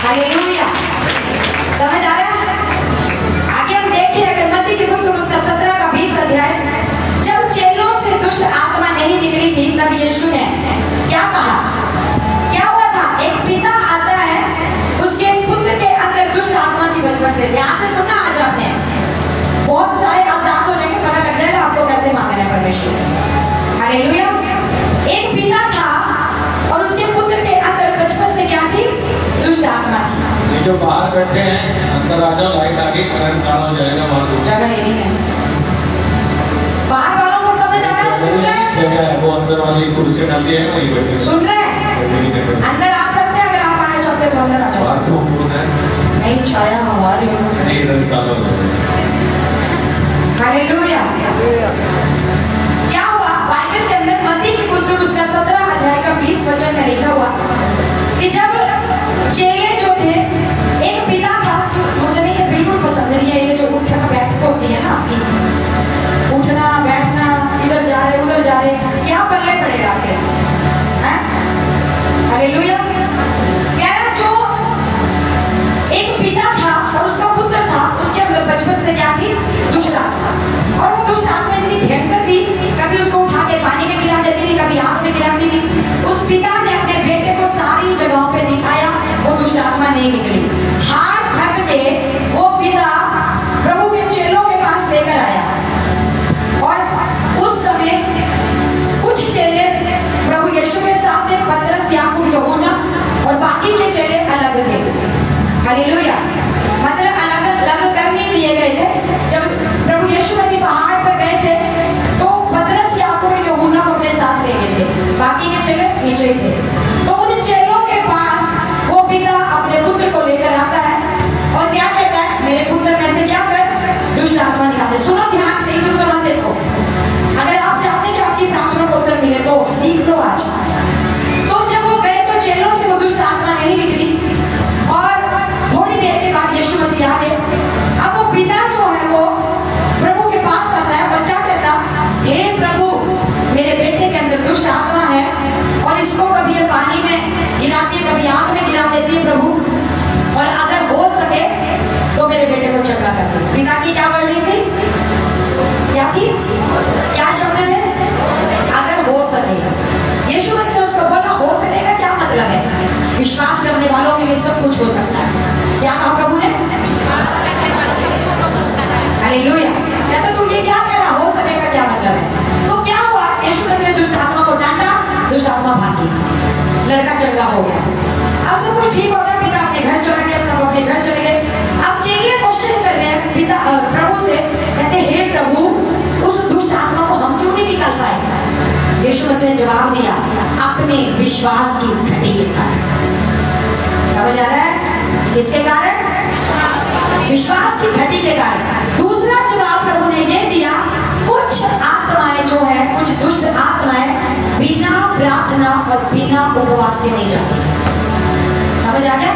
हालेलुया। समझ आ रहा है? आगे हम देखते हैं गलती की पुस्तक उसका 17 का 20 अध्याय। जब चेलों से दुष्ट आत्मा नहीं निकली थी तब यीशु ने क्या कहा? क्या हुआ था? एक पिता आता है, उसके पुत्र के अंदर दुष्ट आत्मा की बचपन से। ध्यान से सुनना, आज आपने बहुत सारे आजाद हो जाएंगे, पता लग जाएगा आपको कैसे मांगना है परमेश्वर से। हालेलुया। एक पिता था और उसके पुत्र के अंदर बचपन से क्या थी? दुष्ट आत्मा थी। ये जो बाहर बैठे हैं, अंदर आ जाओ, लाइट आगे, करंट चालू हो जाएगा, वहां जगह ही नहीं है। बाहर वालों को समझ आ रहा है? सुन रहे हैं? जगह है, वो अंदर वाली कुर्सी डाली है, वही बैठे। सुन रहे हैं? अंदर आ सकते हैं, अगर आप आना चाहते हो तो अंदर आ जाओ। बाहर तो पूर्ण है, नहीं छाया हमारी नहीं रंग काला हो जाएगा। हालेलुया। क्या हुआ? बाइबल के अंदर मत्ती की पुस्तक उसका 17 अध्याय का 20 वचन में लिखा हुआ कि जब चेले जो थे, एक पिता था, मुझे नहीं ये बिल्कुल पसंद नहीं है, ये जो उठना बैठक होती है ना आपकी, उठना बैठना, इधर जा रहे उधर जा रहे, क्या पल्ले पड़ेगा आपके? हैं? हालेलुया। कह रहा जो एक पिता था और उसका पुत्र था, उसके अंदर बचपन से क्या थी? दुष्ट आत्मा। और वो दुष्ट आत्मा इतनी भयंकर थी, कभी उसको उठा के पानी में गिरा देती थी, कभी आग में गिराती थी। उस पिता ने अपने बेटे को सारी जगहों पे दिखाया, वो दुष्ट आत्मा नहीं निकली। हार थक के वो पिता प्रभु के चेलों के पास लेकर आया और उस समय कुछ चेले प्रभु यीशु के सामने, पतरस, याकूब, यूहन्ना और बाकी के चेले अलग थे। हालेलुया। मतलब अलग अलग कर नहीं दिए गए थे। जब प्रभु यीशु मसीह पहाड़ पर गए थे तो पतरस, याकूब और यूहन्ना को अपने साथ ले गए थे, बाकी के चेले नीचे थे। तो उन चेलों के पास वो पिता अपने पुत्र को लेकर आता है और क्या कहता है? मेरे पुत्र में से क्या कर? दुष्ट आत्मा निकाल दे। सुनो ध्यान से, इधर उधर मत देखो। अगर आप चाहते हैं कि आपकी प्रार्थना को उत्तर मिले तो सीख लो आज। तो जब वो गए तो चेलों से वो दुष्ट आत्मा नहीं निकली और थोड़ी देर के बाद यीशु मसीह आ गए। अब वो पिता जो है वो प्रभु के पास आता है और क्या कहता? हे प्रभु, मेरे बेटे के अंदर दुष्ट आत्मा है और इसको कभी ये पानी में गिराती है, कभी आग में गिरा देती है प्रभु, और अगर हो सके तो मेरे बेटे को चंगा कर दे। पिता की क्या वर्डिंग थी? क्या थी? क्या शब्द थे? अगर हो सके। यीशु मसीह ने उसको बोला, हो सकेगा क्या मतलब है? विश्वास करने वालों के लिए सब कुछ हो सकता है। क्या कहा प्रभु ने? हालेलुया। कहता तू ये क्या कह रहा? हो सकेगा क्या मतलब है? तो क्या हुआ? यीशु मसीह ने दुष्ट आत्मा को डांटा, दुष्ट आत्मा भागी, लड़का चंगा हो गया। अब सब कुछ ठीक हो गया, पिता अपने घर चले गए, सब अपने घर चले गए। अब चेले क्वेश्चन कर रहे हैं पिता प्रभु से, कहते हे प्रभु, उस दुष्ट आत्मा को हम क्यों नहीं निकाल पाए? यीशु मसीह ने जवाब दिया, अपने विश्वास की घटी के कारण। समझ आ रहा है? किसके कारण? विश्वास की घटी के कारण। दूसरा जवाब प्रभु ने ये दिया, कुछ आत्माएं जो है, कुछ दुष्ट आत्माएं बिना प्रार्थना और बिना उपवास के नहीं जाती। समझ आ गया?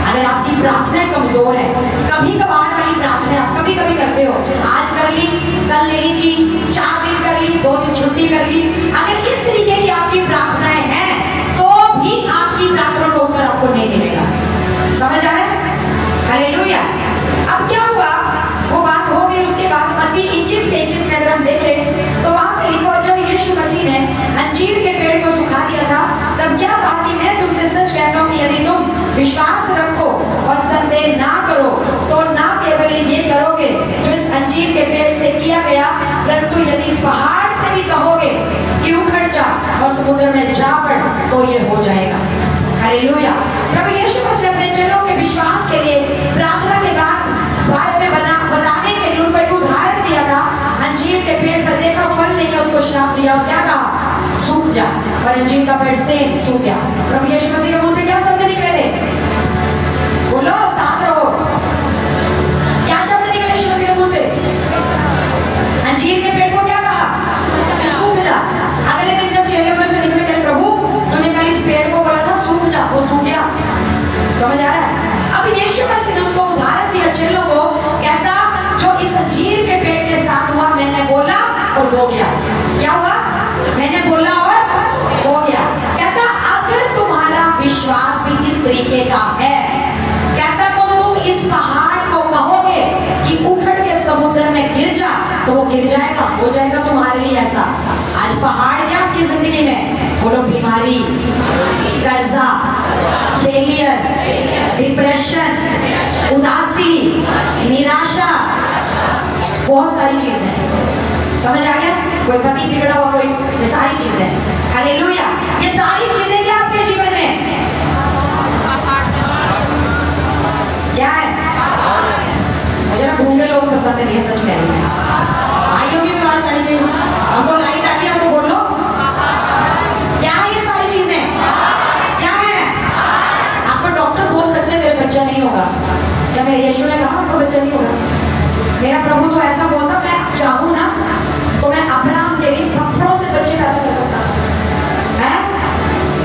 अगर आपकी प्रार्थनाएं कमजोर है, कभी कभार वाली प्रार्थना आप कभी कभी करते हो, आज कर ली, कल नहीं की, 4 दिन कर ली, 2 दिन छुट्टी कर ली, अगर इस तरीके की आपकी प्रार्थनाएं हैं तो भी आपकी प्रार्थना का उत्तर आपको नहीं मिलेगा। समझ आ रहा है? हालेलुया। अब क्या हुआ? वो बात हो गई। उसके बाद मत्ती 21 के 21 में अगर हम देखें तो वहां पे लिखा, जब यीशु मसीह ने अंजीर के आपको ये हो जाएगा। हालेलुया। प्रभु यीशु मसीह ने अपने चेलों के विश्वास के लिए प्रार्थना के बारे में बताने के लिए उनको एक उदाहरण दिया था। अंजीर के पेड़ पर देखा फल नहीं है, उसको श्राप दिया और क्या कहा, सूख जा। और अंजीर का पेड़ से सूख गया। प्रभु यीशु मसीह के मुंह से क्या शब्द निकले? बोलो, साथ रहो। क्या शब्द निकले यीशु मसीह के मुंह से? अंजीर के पेड़ को क्या कहा? सूख जा। अगले दिन जब चेले उधर से निकले, कहे प्रभु तूने कल इस पेड़ को बोला था सूख जा, वो सूख गया। समझ आ रहा है? अब यीशु मसीह ने उसको उदाहरण दिया चेलों को, कहता जो इस अंजीर के पेड़ के साथ हुआ, मैंने बोला और हो गया। क्या हुआ? मैंने बोला और हो गया। कहता अगर तुम्हारा विश्वास भी इस तरीके का है, कहता तो तुम इस पहाड़ को कहोगे कि उखड़ के समुद्र में गिर जा, तो वो गिर जाएगा, हो जाएगा तुम्हारे लिए ऐसा। आज पहाड़ क्या आपकी जिंदगी में? बोलो, बीमारी, कर्जा, फेलियर, डिप्रेशन, उदासी, निराशा, बहुत सारी चीजें। समझ आ गया? कोई पति बिगड़ा हुआ, कोई, ये सारी चीजें। हालेलुया। ये सारी चीजें क्या आपके जीवन में क्या है? मुझे ना गूंगे लोग पसंद नहीं है, सच कह रही हूँ। भाइयों की बात सारी चीजें, हमको लाइट आ गई, हमको बोलो क्या है ये सारी चीजें? क्या है? आपको डॉक्टर बोल सकते हैं मेरे बच्चा नहीं होगा। क्या मेरे यीशु ने कहा आपको बच्चा नहीं होगा? मेरा प्रभु तो ऐसा बोलता, मैं चाहूँ ना तो मैं अब्राहम के लिए पत्थरों से बच्चे पैदा कर सकता है।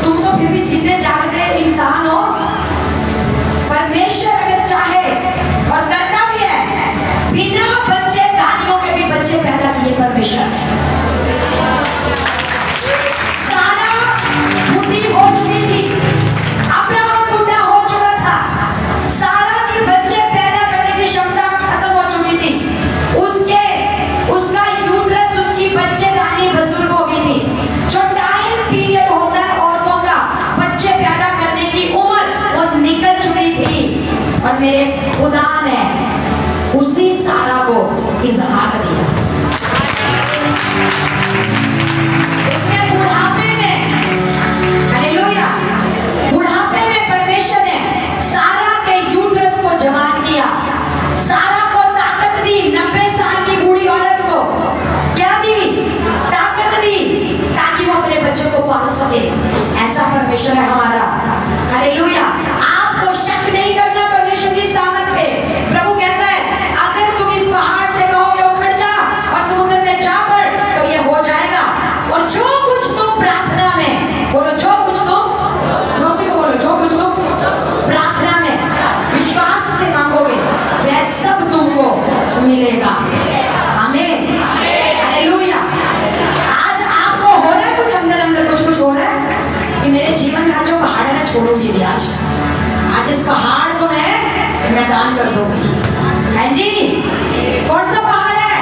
तुम तो फिर भी जीते जागते इंसान हो। परमेश्वर अगर चाहे और करना भी है, बिना बच्चे दानियों के भी बच्चे पैदा किए परमेश्वर ने। सारा बुढ़ी हो चुकी थी, अब्राहम बुढ़ा हो चुका था, सारा के बच्चे पैदा करने की क्षमता खत्म हो चुकी थी। उसका यूट्रस, उसकी बच्चेदानी बुजुर्ग हो गई थी। जो टाइम पीरियड होता है औरतों का बच्चे पैदा करने की उम्र, वो निकल चुकी थी। और मेरे खुदा ने उसी सारा को इसहाक दिया। उसने बुढ़ापे में, हालेलुया, बुढ़ापे में परमेश्वर ने सारा के यूट्रस को जवान किया, सारा को ताकत दी। 90 साल की बूढ़ी औरत को क्या दी? ताकत दी, ताकि वो अपने बच्चों को पाल सके। ऐसा परमेश्वर है हमारा। हालेलुया। आपको शक नहीं करना परमेश्वर की सामर्थ पे। प्रभु कहता है अगर तुम इस पहाड़ से कहोगे उखड़ जा और समुद्र में जा पड़, तो ये हो जाएगा। और जो कुछ तुम प्रार्थना में, बोलो जो कुछ तुम, रोसी को बोलो जो कुछ तुम प्रार्थना में विश्वास से मांगोगे, वह सब तुमको मिलेगा। आमीन। हालेलुया। आज आपको हो रहा है कुछ अंदर अंदर, कुछ हो रहा है कि मेरे जीवन में आज जो पहाड़ है ना, छोड़ूंगी नहीं। आज इस पहाड़ को मैं मैदान कर दूंगी। है जी? कौन सा पहाड़ है?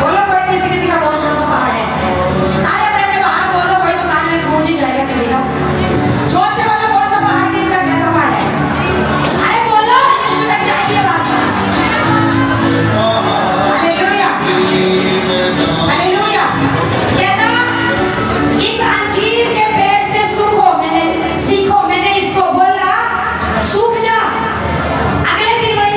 बोलो कोई, किसी का कौन सा पहाड़ है? सारे अपने अपने पहाड़ बोल दो, कोई तो कान में गूंज ही जाएगा किसी का। जोर से बोलो कौन सा पहाड़, किसका कैसा पहाड़ है? अरे बोलो, यीशु तक जाएगी आवाज। हालेलुया। हालेलुया। कहता इस अंजीर के पेड़ से सीखो, मैंने इसको बोला सूख जा। अगले दिन वही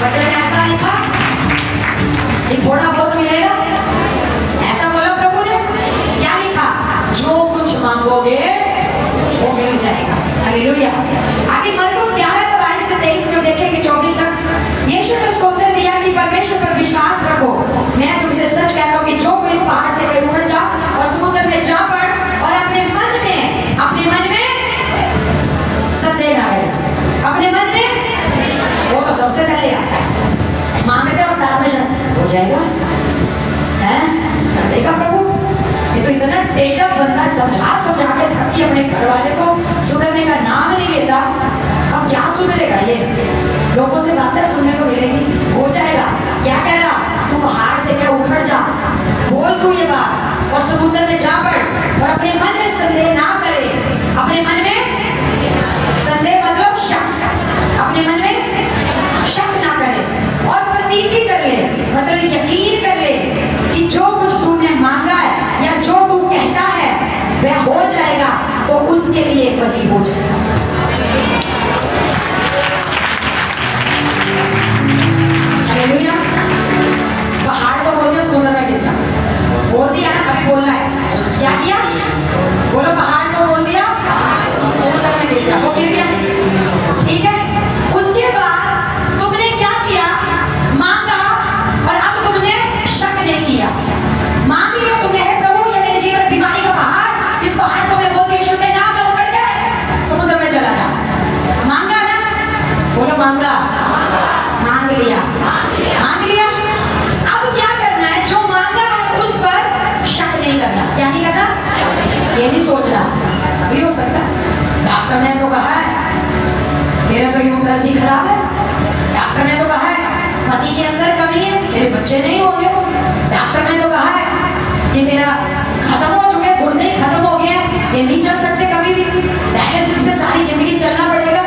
वचन ऐसा लिखा कि थोड़ा बहुत मिलेगा, ऐसा बोला प्रभु ने। क्या लिखा? जो कुछ मांगोगे वो मिल जाएगा। हालेलुया। आगे मरकुस 11:22-23 में देखेंगे 24 तक। यीशु ने उसको उत्तर दिया कि परमेश्वर पर विश्वास रखो, मैं तुमसे सच कहता हूँ कि जो कोई इस पहाड़ से कहीं उखड़ जा और समुद्र में जा पड़ और अपने मन में संदेह ना करे। अपने मन में, वो तो सबसे पहले आता है, मांगते और सारा हो जाएगा, हैं? कर देगा प्रभु। ये तो इतना टेढ़ा बंदा समझा के थकी अपने घर वाले को सुधरने का नाम नहीं लेता। अब क्या सुधरेगा ये? लोगों से बातें सुनने को मिलेगी, हो जाएगा। क्या कह रहा? तू पहाड़ से क्या उखड़ जा, बोल तू ये बात और समुद्र में जा पड़ और अपने मन में संदेह ना करे। अपने मन में संदेह मतलब शक, अपने मन में शक ना करे और प्रतीति कर ले, मतलब यकीन कर ले कि जो कुछ तूने मांगा है या जो तू कहता है वह हो जाएगा, तो उसके लिए वही हो जाएगा। हालेलुया। पहाड़ को बोल दिया समुद्र में गिर जा, बोल दिया ना, अभी बोलना है। क्या किया? बोलो, पहाड़ को बोल दिया समुद्र में गिर जा, वो गिर गया। ठीक है। उसके बाद तुमने क्या किया? मांगा और अब तुमने शक नहीं किया। मांग लिया तुमने, हे प्रभु ये मेरे जीवन बीमारी का पहाड़, इस पहाड़ को मैं बोल यीशु के नाम में उखड़ गए, समुद्र में चला जा। मांगा ना? बोलो मांगा, मांग लिया, मांग लिया। अब क्या करना है? जो मांगा है उस पर शक नहीं करना। क्या नहीं करना? ये नहीं सोचना सभी हो सकता है। डॉक्टर ने तो कहा है तेरा तो यूट्रस ही खराब है, डॉक्टर ने तो कहा है पति के अंदर कमी है, तेरे बच्चे नहीं हो गए, डॉक्टर ने तो कहा है कि तेरा खत्म हो चुके गुर्दे खत्म हो गए, ये नहीं चल सकते कभी भी, डायलिसिस में सारी जिंदगी चलना पड़ेगा।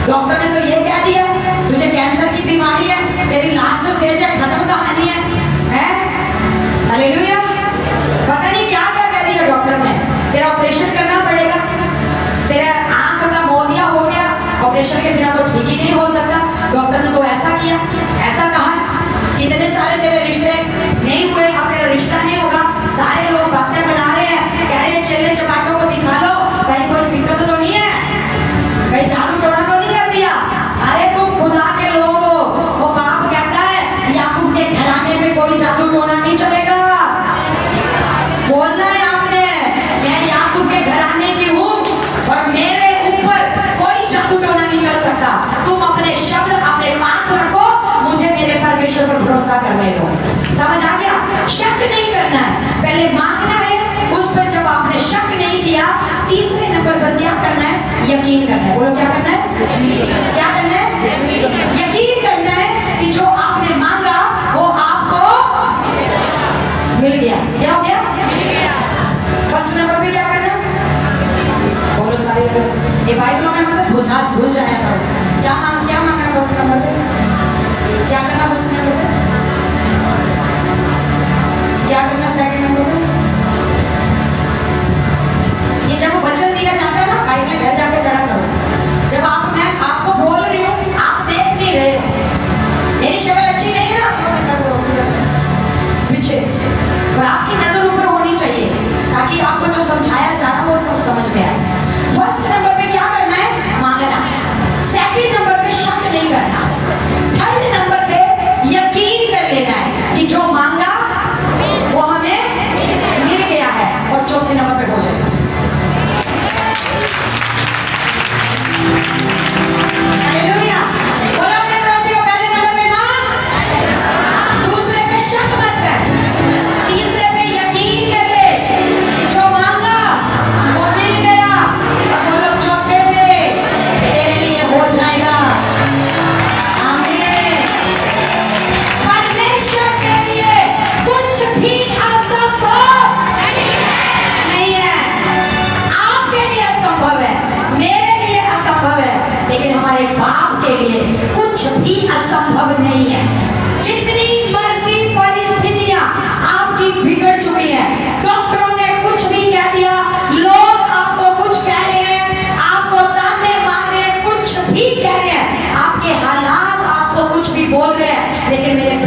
डॉक्टर ने तो ये कह दिया तुझे कैंसर की बीमारी है, तेरी लास्ट स्टेज है, खत्म कहानी है? हालेलुया। पता नहीं क्या क्या कह दिया डॉक्टर ने, तेरा ऑपरेशन करना पड़ेगा, तेरा आंख का मोतिया हो गया, ऑपरेशन के बिना तो ठीक ही नहीं हो सकता।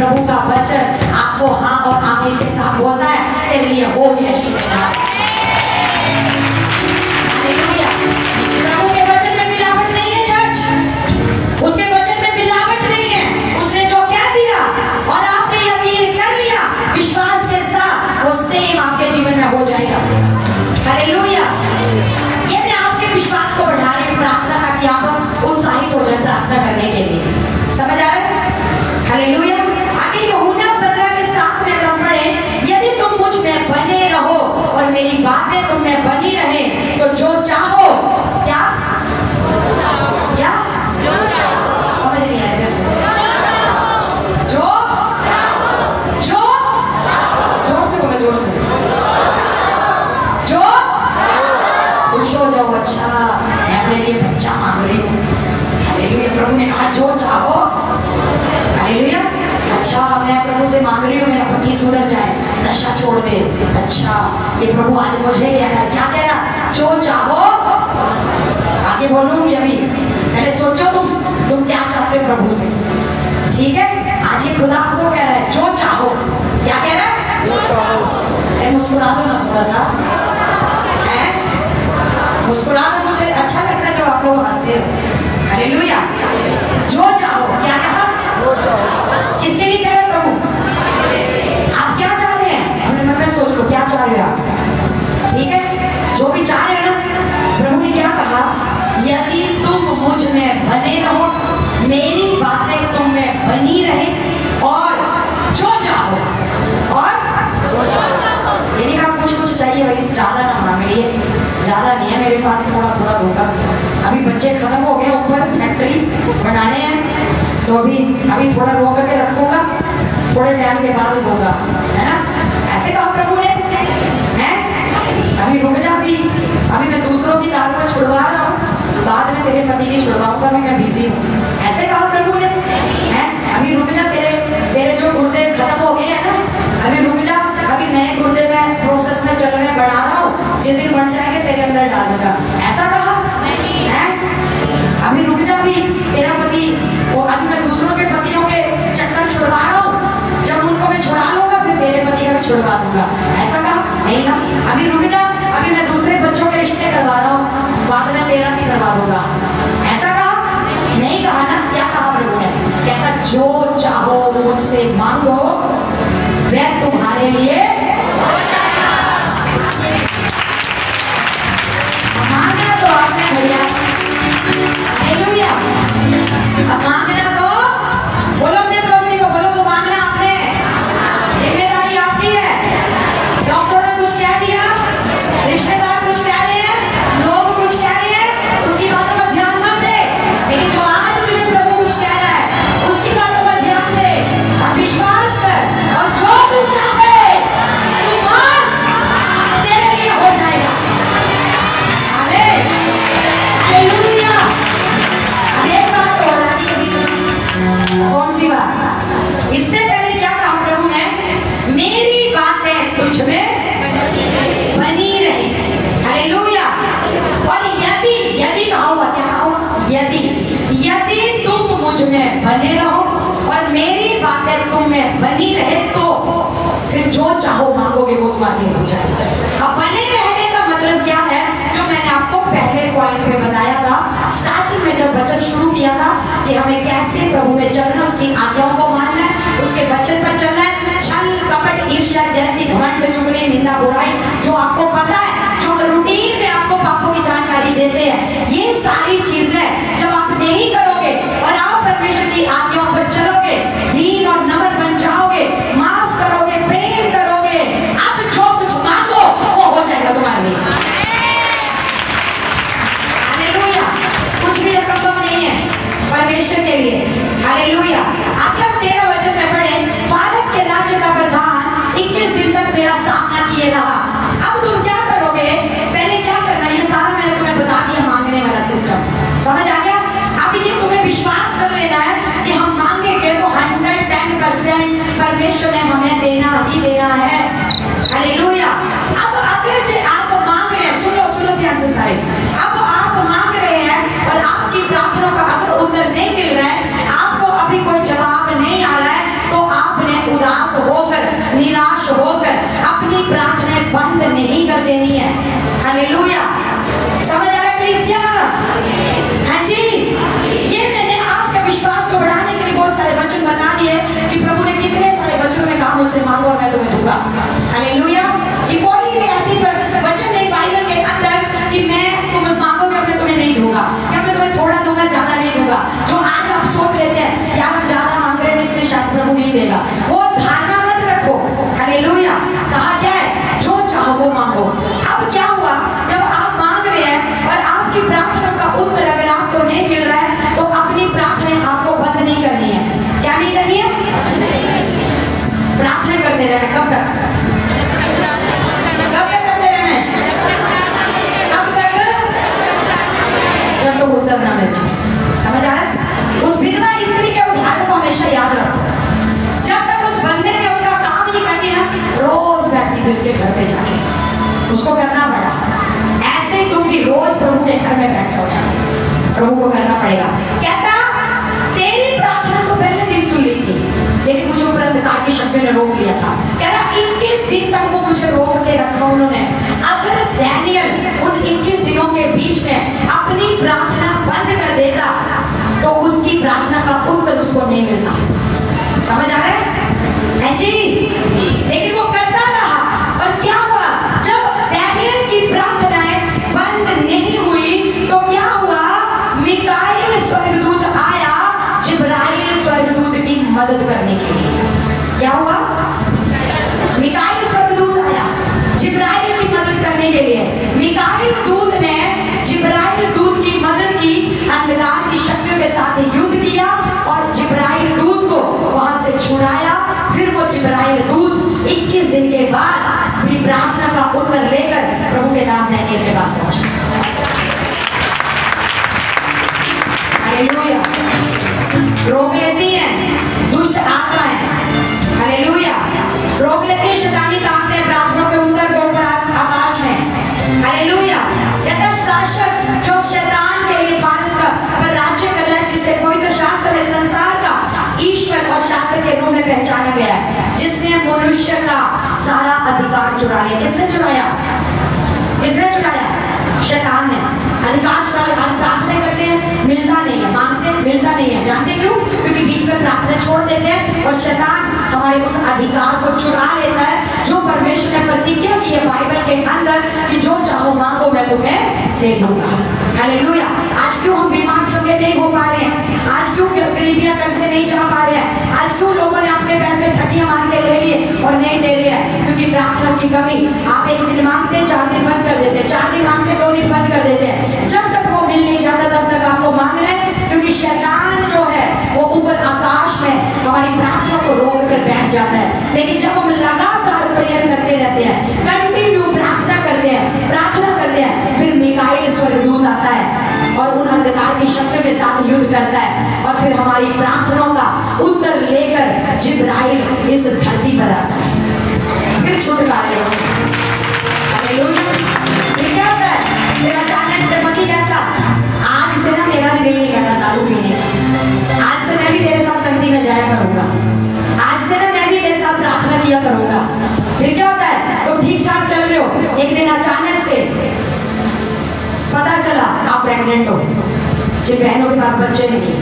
प्रभु का वचन आपको हाँ और आमीन के साथ बोलता है, तेरे लिए हो गया यीशु के नाम। हालेलुया। प्रभु के वचन में मिलावट नहीं है चर्च, उसके वचन में मिलावट नहीं है। उसने जो कह दिया और आपने यकीन कर लिया विश्वास के साथ, वो सेम आपके जीवन में हो जाएगा। हालेलुया। ये मैं आपके विश्वास को बढ़ा रही हूँ प्रार्थना ताकि आप उत्साहित हो जाए प्रार्थना करने के लिए। समझ आ रहा है? हालेलुया। आगे यूहन्ना 15 के 7 में हम पढ़े, यदि तुम मुझ में बने रहो और मेरी बातें तुम में बनी रहे तो जो चाहो, क्या क्या समझ नहीं आया इधर से, जो जो जोर से बोलो, जोर से जो खुश हो जाओ। अच्छा, मैं अपने लिए बच्चा मांग रही हूँ। हालेलुया। प्रभु ने कहा जो चाहो। हालेलुया। अच्छा, मैं प्रभु से मांग रही हूँ मेरा पति सुधर जाए, नशा छोड़ दे। अच्छा, ये प्रभु आज मुझे कह रहा है, क्या कह रहा है? जो चाहो। आगे बोलूंगी अभी, पहले सोचो तुम क्या चाहते हो प्रभु से। ठीक है, आज ये खुदा आपको कह रहा है जो चाहो। क्या कह रहा है? जो चाहो। अरे मुस्कुरा दो ना थोड़ा सा, है मुस्कुरा दो, मुझे अच्छा लगता है जब आप लोग हंसते हो। हालेलुया। जो चाहो। क्या कहा? जो चाहो। किसके लिए कह रहे हैं प्रभु? आप क्या चाह रहे हैं? अपने मन में सोच लो क्या चाह रहे हो आप। ठीक है, जो भी चाह रहे हैं ना, प्रभु ने क्या कहा? यदि तुम मुझ में बने रहो, मेरी बातें तुम में बनी रहे और जो चाहो और ये नहीं कहा कुछ कुछ चाहिए भाई, ज्यादा ना मांग रही है, ज्यादा नहीं है मेरे पास, थोड़ा थोड़ा होगा। अभी बच्चे खत्म हो गए, ऊपर फैक्ट्री बनाने हैं तो अभी थोड़ा रोक के रखूंगा, थोड़े टाइम के बाद होगा, है ना? ऐसे कहा प्रभु ने, हैं? अभी रुक जा, अभी मैं दूसरों की दारू को छुड़वा रहा हूँ, बाद में तेरे पति की छुड़वाऊंगा, अभी मैं बिजी हूँ। ऐसे कहा प्रभु ने, हैं? अभी रुक जा, तेरे जो गुर्दे खत्म हो गए हैं ना, अभी रुक जा, अभी नए गुर्दे में प्रोसेस में चल रहे बढ़ा रहा हूँ, जिस दिन बन जाएंगे तेरे अंदर डाल दूंगा। ऐसा कहा है? अभी रुक जा, अभी तेरा पति, वो अभी मैं दूसरों के पतियों के चक्कर छुड़वा रहा हूँ, जब उनको मैं छुड़ा लूंगा फिर तेरे पति का भी छुड़वा दूंगा। ऐसा कहा नहीं ना? अभी रुक जा, अभी मैं दूसरे बच्चों के रिश्ते करवा रहा हूँ, बाद में तेरा भी करवा दूंगा। ऐसा कहा नहीं? कहा ना? क्या कहा प्रभु ने? कहता जो चाहो मुझसे मांगो वह तुम्हारे लिए मांगना तो आपने भैया। हालेलुया। अब मांगना तो बोलो, अपने पड़ोसी को बोलो वो मांगना आपने, जिम्मेदारी आपकी है। डॉक्टर ने कुछ कह दिया, रिश्तेदार कुछ कह रहे हैं, लोग कुछ कह रहे हैं, उसकी बातों पर ध्यान मत दे, लेकिन जो आज तुझे प्रभु कुछ कह रहा है उसकी बातों पर ध्यान दे और विश्वास कर, और जो तू चाहे तू मांग, तेरे लिए हो जाएगा। आमीन। हालेलुया। अब एक बात और आ गई बीच में, कौन सी बात? इससे पहले क्या कहा प्रभु ने? मेरी बातें तुझ में बनी रही। हालेलुया। और यदि कहा हुआ, क्या कहा हुआ? यदि तुम मुझ में बने रहो और मेरी बातें तुम में बनी रहे तो फिर जो चाहो मांगोगे वो तुम्हारे लिए हो जाएगा। अब बने रहने का मतलब क्या है? जो मैंने आपको पहले पॉइंट में बताया था, स्टार्टिंग में जब वचन शुरू किया था कि हमें कैसे प्रभु में चलना, उसकी आज्ञाओं को मानना है, उसके वचन पर चलना है। छल कपट ईर्ष्या जैसी घमंड चुगली निंदा बुराई जो आपको पता है, जो रूटीन में आपको पापों की जानकारी देते हैं, ये सारी चीजें जब आप नहीं करोगे और आप परमेश्वर की आज्ञाओं पर चलोगे, दीन और नम्र बन जाओगे, माफ करोगे, प्रेम करोगे, आप जो कुछ मांगो वो हो जाएगा तुम्हारे लिए। हालेलुया। कुछ भी असंभव नहीं है परमेश्वर के लिए। हालेलुया। देगा। वो धारणा मत रखो। हालेलुया। कहा क्या है? जो चाहो वो मांगो। अब क्या हुआ, जब आप मांग रहे हैं और आपकी प्रार्थना का उत्तर अगर आपको नहीं मिल रहा है तो अपनी प्रार्थना आपको बंद नहीं करनी है। क्या नहीं करनी है? प्रार्थना करते रहना। कब तक? कब तक करते रहना है? कब तक? जब तक उत्तर ना मिल जाए। समझ आ रहा है? उस विधवा स्त्री के उदाहरण को हमेशा याद रखो। जब तक उस बंदे ने उसका काम नहीं कर दिया, रोज बैठती थी उसके घर पे जाके, उसको करना पड़ा। ऐसे ही तुम भी रोज प्रभु के घर में बैठ जाओ जाके, प्रभु को करना पड़ेगा। कहता तेरी प्रार्थना तो पहले दिन सुन ली थी, लेकिन मुझे ऊपर अंधकार की शक्ति ने रोक लिया था। कह रहा 21 दिन तक वो मुझे रोक के रखा उन्होंने। अगर डैनियल उन 21 दिनों के बीच में अपनी प्रार्थना बंद कर देता तो उसकी प्रार्थना का उत्तर उसको नहीं मिलता। समझ आ रहा है जी? लेकिन वो करता रहा और क्या हुआ, जब डैनियल की प्रार्थनाएं बंद नहीं हुई तो क्या हुआ, मिकाएल स्वर्गदूत आया जिब्राइल स्वर्गदूत की मदद करने के लिए। क्या हुआ? मिकाएल स्वर्गदूत आया जिब्राइल की मदद करने के लिए। मिकाएल दूत ने जिब्राइल दूत की मदद की, अंधकार की शक्तियों के साथ युद्ध किया और जिब्राइल दूत को वहां से छुड़ाया। फिर वो जिब्राइल दूत 21 दिन के बाद अपनी प्रार्थना का उत्तर लेकर प्रभु के दास डैनियल के पास पहुंचा। हालेलुया। रोक लेती है दुष्ट आत्माएं। हालेलुया। रोक लेती है शैतानी ताकतें प्रार्थना के उत्तर को ऊपर आकाश में। हालेलुया। कहता शासक जो शैतान के लिए फारस का पर राज्य कर रहा है, जिसे पवित्र शास्त्र में संसार का ईश्वर और शासक के रूप में पहचाना गया है, जिसने मनुष्य का सारा अधिकार चुरा लिया। किसने चुराया? किसने चुराया? शैतान ने अधिकार चुरा लिया। आज प्रार्थना करते हैं, मिलता नहीं है, मांगते हैं, मिलता नहीं है। जानते क्यों? क्योंकि बीच में प्रार्थना छोड़ देते हैं और शैतान हमारे उस अधिकार को चुरा लेता है जो परमेश्वर ने प्रतिज्ञा की है बाइबल के अंदर कि जो चाहो मांगो मैं तुम्हें दे दूंगा। हालेलुया। आज क्यों हम बीमार चंगे नहीं हो पा रहे हैं? आज क्यों गरीबियां कर्जे नहीं जा पा रहे हैं? आज क्यों लोगों ने अपने पैसे ठगियां मार के ले लिए और नहीं दे रहे हैं? क्योंकि प्रार्थना की कमी। आप एक दिन मांगते हैं, 4 दिन बंद कर देते हैं, 4 दिन मांगते 2 दिन बंद कर देते हैं। जब तक वो मिल नहीं जाता तब तक आपको मांग रहे हैं, क्योंकि शैतान जो है वो ऊपर आकाश में हमारी प्रार्थना को रोक कर बैठ जाता है। लेकिन जब हम लगातार प्रेयर करते रहते हैं, कंटिन्यू प्रार्थना करते हैं, फिर मिकाएल स्वर्गदूत आता है और उन अंधकार की शक्तियों के साथ युद्ध करता है और फिर हमारी प्रार्थनाओं का उत्तर लेकर जिब्राइल इस धरती पर आता है। फिर छुटकारे होते हैं। हालेलुया। फिर क्या होता है? फिर अचानक से पति कहता आज से ना मेरा भी दिल नहीं कर रहा दारू पीने का, आज से मैं भी तेरे साथ संगति में जाया करूंगा, आज से ना मैं भी तेरे साथ प्रार्थना किया करूंगा। फिर क्या होता है? तो ठीक ठाक चल रहे हो, एक दिन अचानक से पता चला आप प्रेग्नेंट हो, जिन बहनों के पास बच्चे नहीं,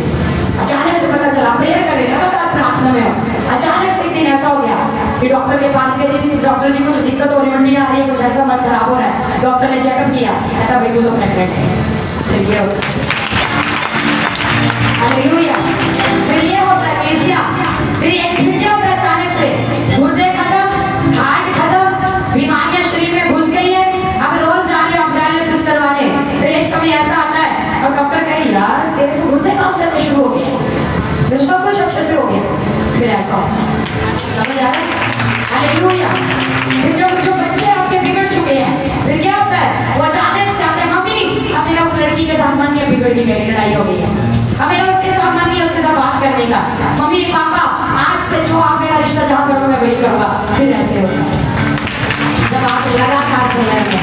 अचानक से पता चला, प्रेयर कर रहे लगातार प्रार्थना में हो, अचानक से एक दिन ऐसा हो गया कि डॉक्टर के पास गए, जी डॉक्टर जी कुछ दिक्कत हो रही है, उल्टी आ रही है, कुछ ऐसा मत खराब हो रहा है। डॉक्टर ने चेकअप किया, कहता भाई तू तो प्रेग्नेंट है। फिर ये होता है। हालेलुया। फिर ये होता है कलीसिया। फिर क्या होता है? अचानक से गुर्दे खत्म, हार्ट खत्म, बीमारियां शरीर में घुस गई है, अब रोज जा रहे हो आप डायलिसिस करवाने। फिर एक समय ऐसा आता है और डॉक्टर कहे यार तेरे तो गुर्दे काम करने शुरू हो गए, फिर सब कुछ अच्छे से हो गया। फिर ऐसा होता है। समझ आ रहा है? हालेलुया। फिर जब जो बच्चे आपके बिगड़ चुके हैं, फिर क्या होता है? वो अचानक से आते हैं, मम्मी अब मेरा उस लड़की के साथ मन नहीं, बिगड़ गई, मेरी लड़ाई हो गई है, अब मेरा उसके साथ मन नहीं, उसके साथ बात करने का। मम्मी पापा आज से जो आप मेरा रिश्ता जहाँ करोगे मैं वही करूंगा। फिर ऐसे होता है जब आप लगातार प्रेयर में,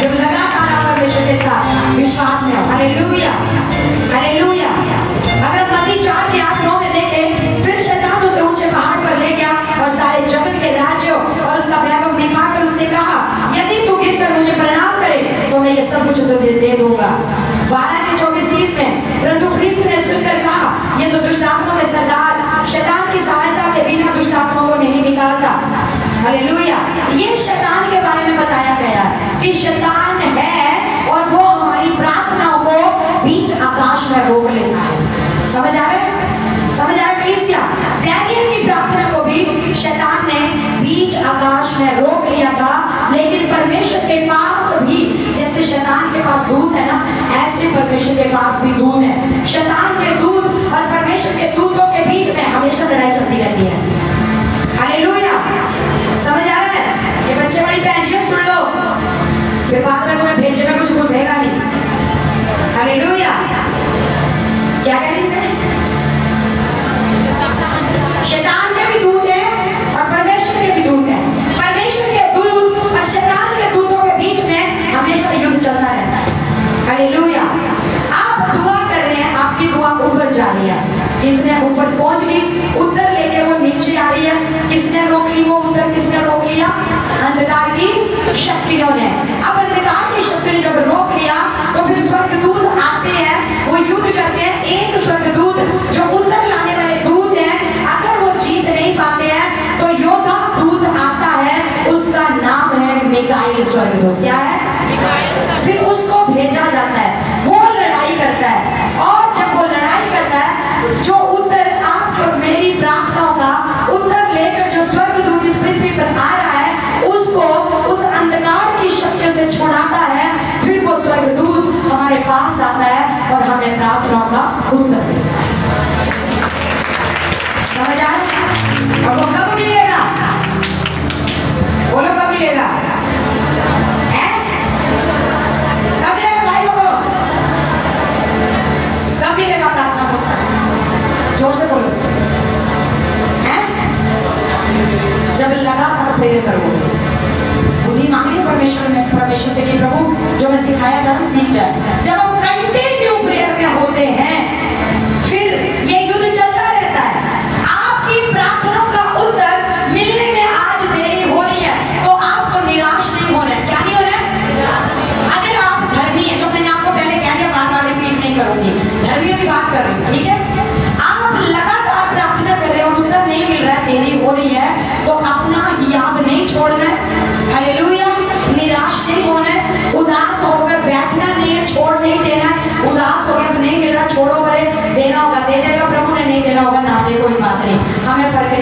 जब लगातार आप परमेश्वर के साथ विश्वास में हो। हालेलुया। हालेलुया। अगर मत्ती 4:8-9 में देखें, फिर शैतान उसे ऊंचे पहाड़ पर ले गया और सारे जगत के राज्यों और उसका वैभव दिखाकर उससे कहा यदि तू गिरकर मुझे प्रणाम करे तो मैं ये सब कुछ तुझे दे दूंगा। 12:24-30 में परंतु फरीसी ने सुनकर कहा ये तो दुष्ट आत्माओं के सरदार शैतान की सहायता के बिना दुष्ट आत्माओं को नहीं निकालता। हालेलुया। ये शैतान के बारे में बताया गया कि शैतान है और वो हमारी प्रार्थनाओं को बीच आकाश में रोक लेता है। समझ आ रहा है?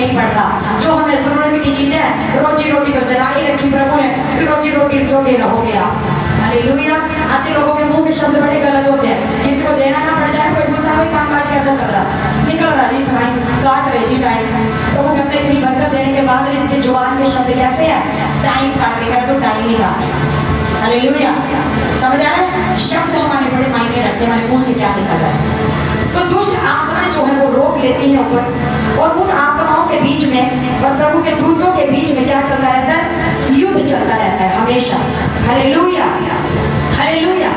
नहीं पड़ता। जो हमें जरूरत की चीज है, रोजी रोटी तो चला ही रखी प्रभु ने, फिर रोजी रोटी जोगे रहोगे आप। हालेलुया। आते लोगों के मुंह के शब्द बड़े गलत होते हैं, किसी को देना ना पड़ जाए, कोई पूछता है कामकाज कैसा चल रहा, निकल रहा जी भाई, काट रहे जी टाइम। प्रभु कहते हैं इतनी बरकत देने के बाद इसके जुबान के शब्द कैसे है, टाइम काट रहे, तो टाइम ही काट रहे। हालेलुया। समझ आ रहा है? शब्द हमारे बड़े मायने रखते हैं, हमारे मुंह से क्या निकल रहा है। तो दुष्ट आत्माएं जो है वो रोक लेती हैं ऊपर, और उन आत्माओं के बीच में और प्रभु के दूतों के बीच में क्या चलता रहता है, युद्ध चलता रहता है हमेशा। Hallelujah, hallelujah.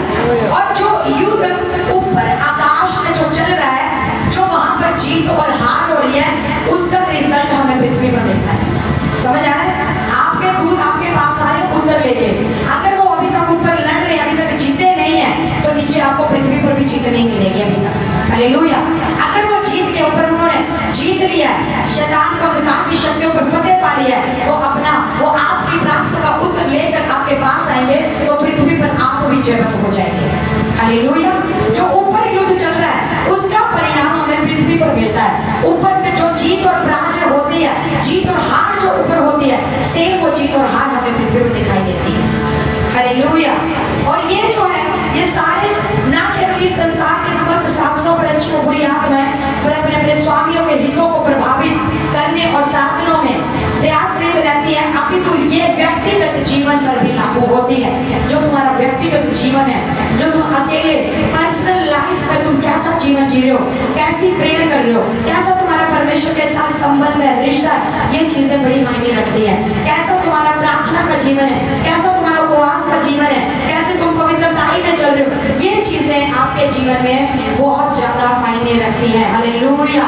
और जो युद्ध ऊपर आकाश में जो चल रहा है, जो वहां पर जीत और हार हो रही है, उसका रिजल्ट हमें पृथ्वी पर मिलता है। समझ आ रहा है? आपके दूत आपके पास आ रहे हैं उत्तर लेके, अगर वो अभी तक ऊपर लड़ रहे, अभी तक जीते नहीं है, तो नीचे आपको पृथ्वी पर भी जीत नहीं मिलेगी अभी तक। हालेलुया। अगर वो जीत के ऊपर उन्होंने जीत लिया, शैतान को अंधकार की शक्तियों पर फतेह पा लिया, तो अपना वो आपकी प्रार्थना का उत्तर लेकर आपके पास आएंगे, तो पृथ्वी पर आप भी जयवंत हो जाएंगे। हालेलुया। जो ऊपर युद्ध चल रहा है, उसका परिणाम हमें पृथ्वी पर मिलता है। ऊपर में जो जीत और पराजय होती है, जीत और हार जो ऊपर होती है, सेम वो जीत और हार हमें पृथ्वी पर दिखाई देती है। हालेलुया। और ये जो है, ये सारे ना केवल इस संसार के समस्त शासनों पर अच्छी और बुरी आत्माएं, पर अपने अपने स्वामियों के हितों को प्रभावित करने और साधनों में प्रयासरत रहती है, अपितु ये व्यक्तिगत जीवन पर भी लागू होती है। जो तुम्हारा व्यक्तिगत जीवन है, जो तुम अकेले पर्सनल लाइफ में तुम कैसा जीवन जी रहे हो, कैसी प्रेयर कर रहे हो, कैसा तुम्हारा परमेश्वर के साथ संबंध है, रिश्ता है, ये चीजें बड़ी मायने रखती है। कैसा तुम्हारा प्रार्थना का जीवन है, कैसा तुम्हारा उपवास का जीवन है, कैसे तुम पवित्रताई में चल रहे हो, ये चीजें आपके जीवन में बहुत ज्यादा मायने रखती है। Hallelujah,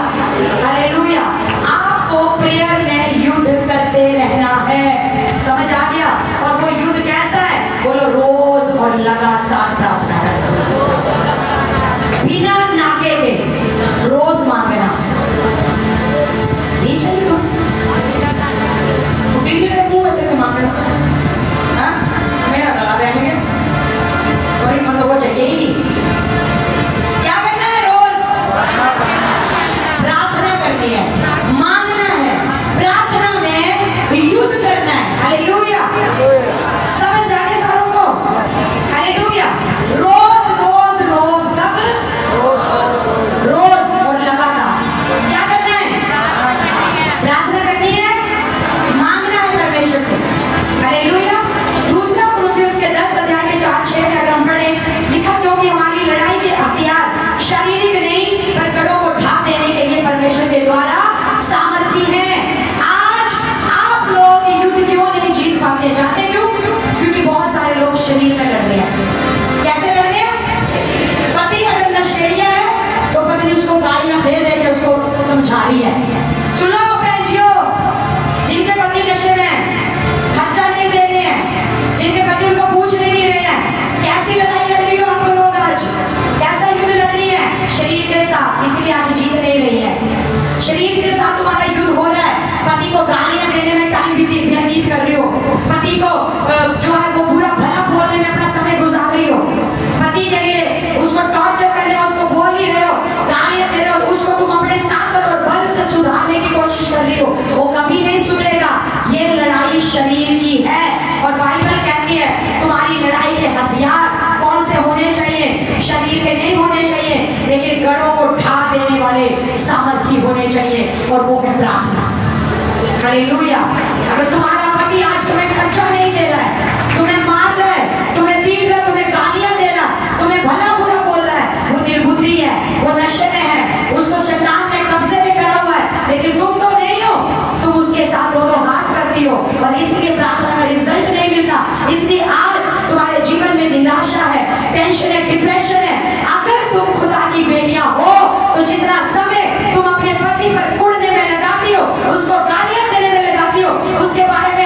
hallelujah. आपको प्रेयर में युद्ध करते रहना है। समझ आ गया? और वो युद्ध कैसा है? बोलो, रोज और लगातार प्रार्थना करना, बिना नाके के रोज मांगना। नहीं चाहिए तुम मुंह में मांगना, हाँ? मेरा गला बैठ गया और इन बंदों को चाहिए ही नहीं। क्या करना है? रोज प्रार्थना करनी है, मांगना है, प्रार्थना में युद्ध करना है। हालेलुया। समझ आ गए सारों को? हालेलुया। रोज रोज रोज, कब? रोज और लगातार क्या करना है? प्रार्थना करनी है, मांगना है परमेश्वर से। हालेलुया। दूसरा कुरिन्थियों के 10 अध्याय के 4-6 में अगर हम पढ़ें, लिखा, क्योंकि हमारी लड़ाई के हथियार शारीरिक नहीं, पर गढ़ों को ढा देने के लिए परमेश्वर के द्वारा सामर्थी हैं। आज आप लोग युद्ध क्यों नहीं जीत पाते? जानते क्यों? क्योंकि बहुत सारे लोग शरीर में लड़ रहे हैं। कैसे लड़ रहे हैं? पति अगर नशेड़िया है, तो पत्नी उसको गालियां दे दे के उसको समझा रही है। सुनो बहनजियो, जिनके पति नशे में खर्चा नहीं दे रहे हैं, जिनके पति उनको पूछ नहीं रहे हैं, कैसी लड़ाई लड़ रही हो आप लोग आज? कैसा युद्ध लड़ रही है? शरीर के साथ। इसलिए आज जीत नहीं रही है। शरीर के साथ तुम्हारा युद्ध हो रहा है। पति को गालियां देने में टाइम व्यतीत कर रही हो, पति को जो है वो बुरा भला बोलने में अपना समय गुजार रही हो, पति के लिए उसको टॉर्चर कर रहे हो, उसको बोल ही रहे हो, गालियां दे रहे हो, उसको तुम अपने ताकत और बल से सुधारने की कोशिश कर रही हो, वो कभी नहीं सुधरेगा। ये लड़ाई शरीर की है, और बाइबल कहती है तुम्हारी लड़ाई के हथियार कौन से होने चाहिए? शरीर के नहीं होने चाहिए, लेकिन गढ़ों को ढा देने वाले सामर्थी होने चाहिए, और वो है प्रार्थना। हालेलुया। अगर तुम्हारा पति आज तुम्हें खर्चा नहीं दे रहा है, तुम्हें मार रहा है, तुम्हें पीट रहा है, तुम्हें गालियां दे रहा है, तुम्हें भला बुरा बोल रहा है, वो निर्बुद्धि है, वो नशे में है, उसको शैतान ने कब्जे में करा हुआ है, लेकिन तुम तो नहीं हो, तुम उसके साथ दो हाथ करती हो, और इसलिए प्रार्थना का रिजल्ट नहीं मिलता। इसलिए आज तुम्हारे जीवन में निराशा है, टेंशन है, डिप्रेशन है। अगर तुम खुदा की बेटियां हो, तो जितना समय तुम अपने पति पर कुड़ने में लगाती हो, उसको गालियां देने में लगाती हो, उसके बारे में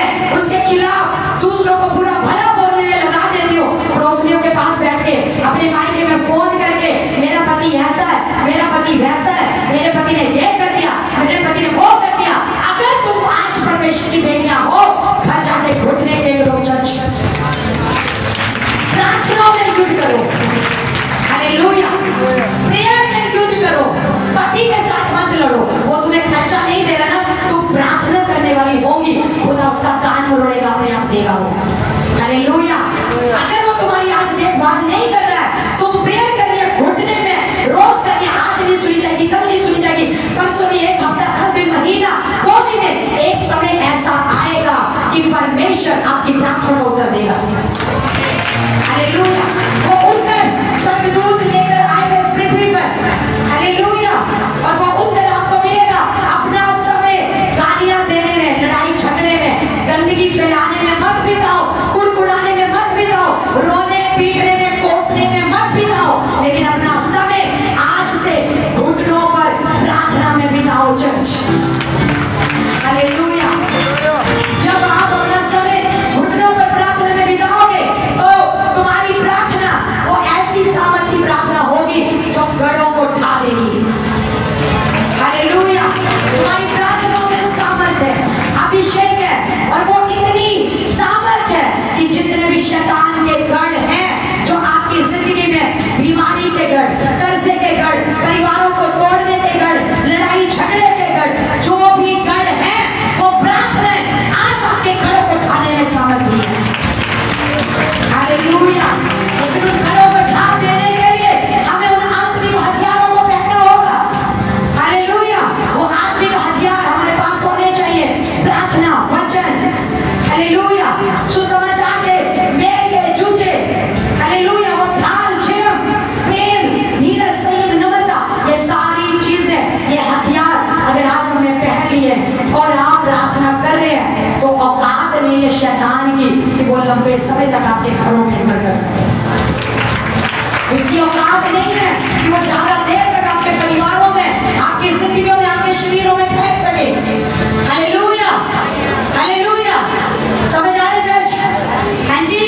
बात नहीं है कि वो ज्यादा देर तक आपके परिवारों में, आपकी जिंदगियों में, आपके शरीरों में ठहर सके। Hallelujah, hallelujah. समझ आ रहे चर्च? हाँ जी,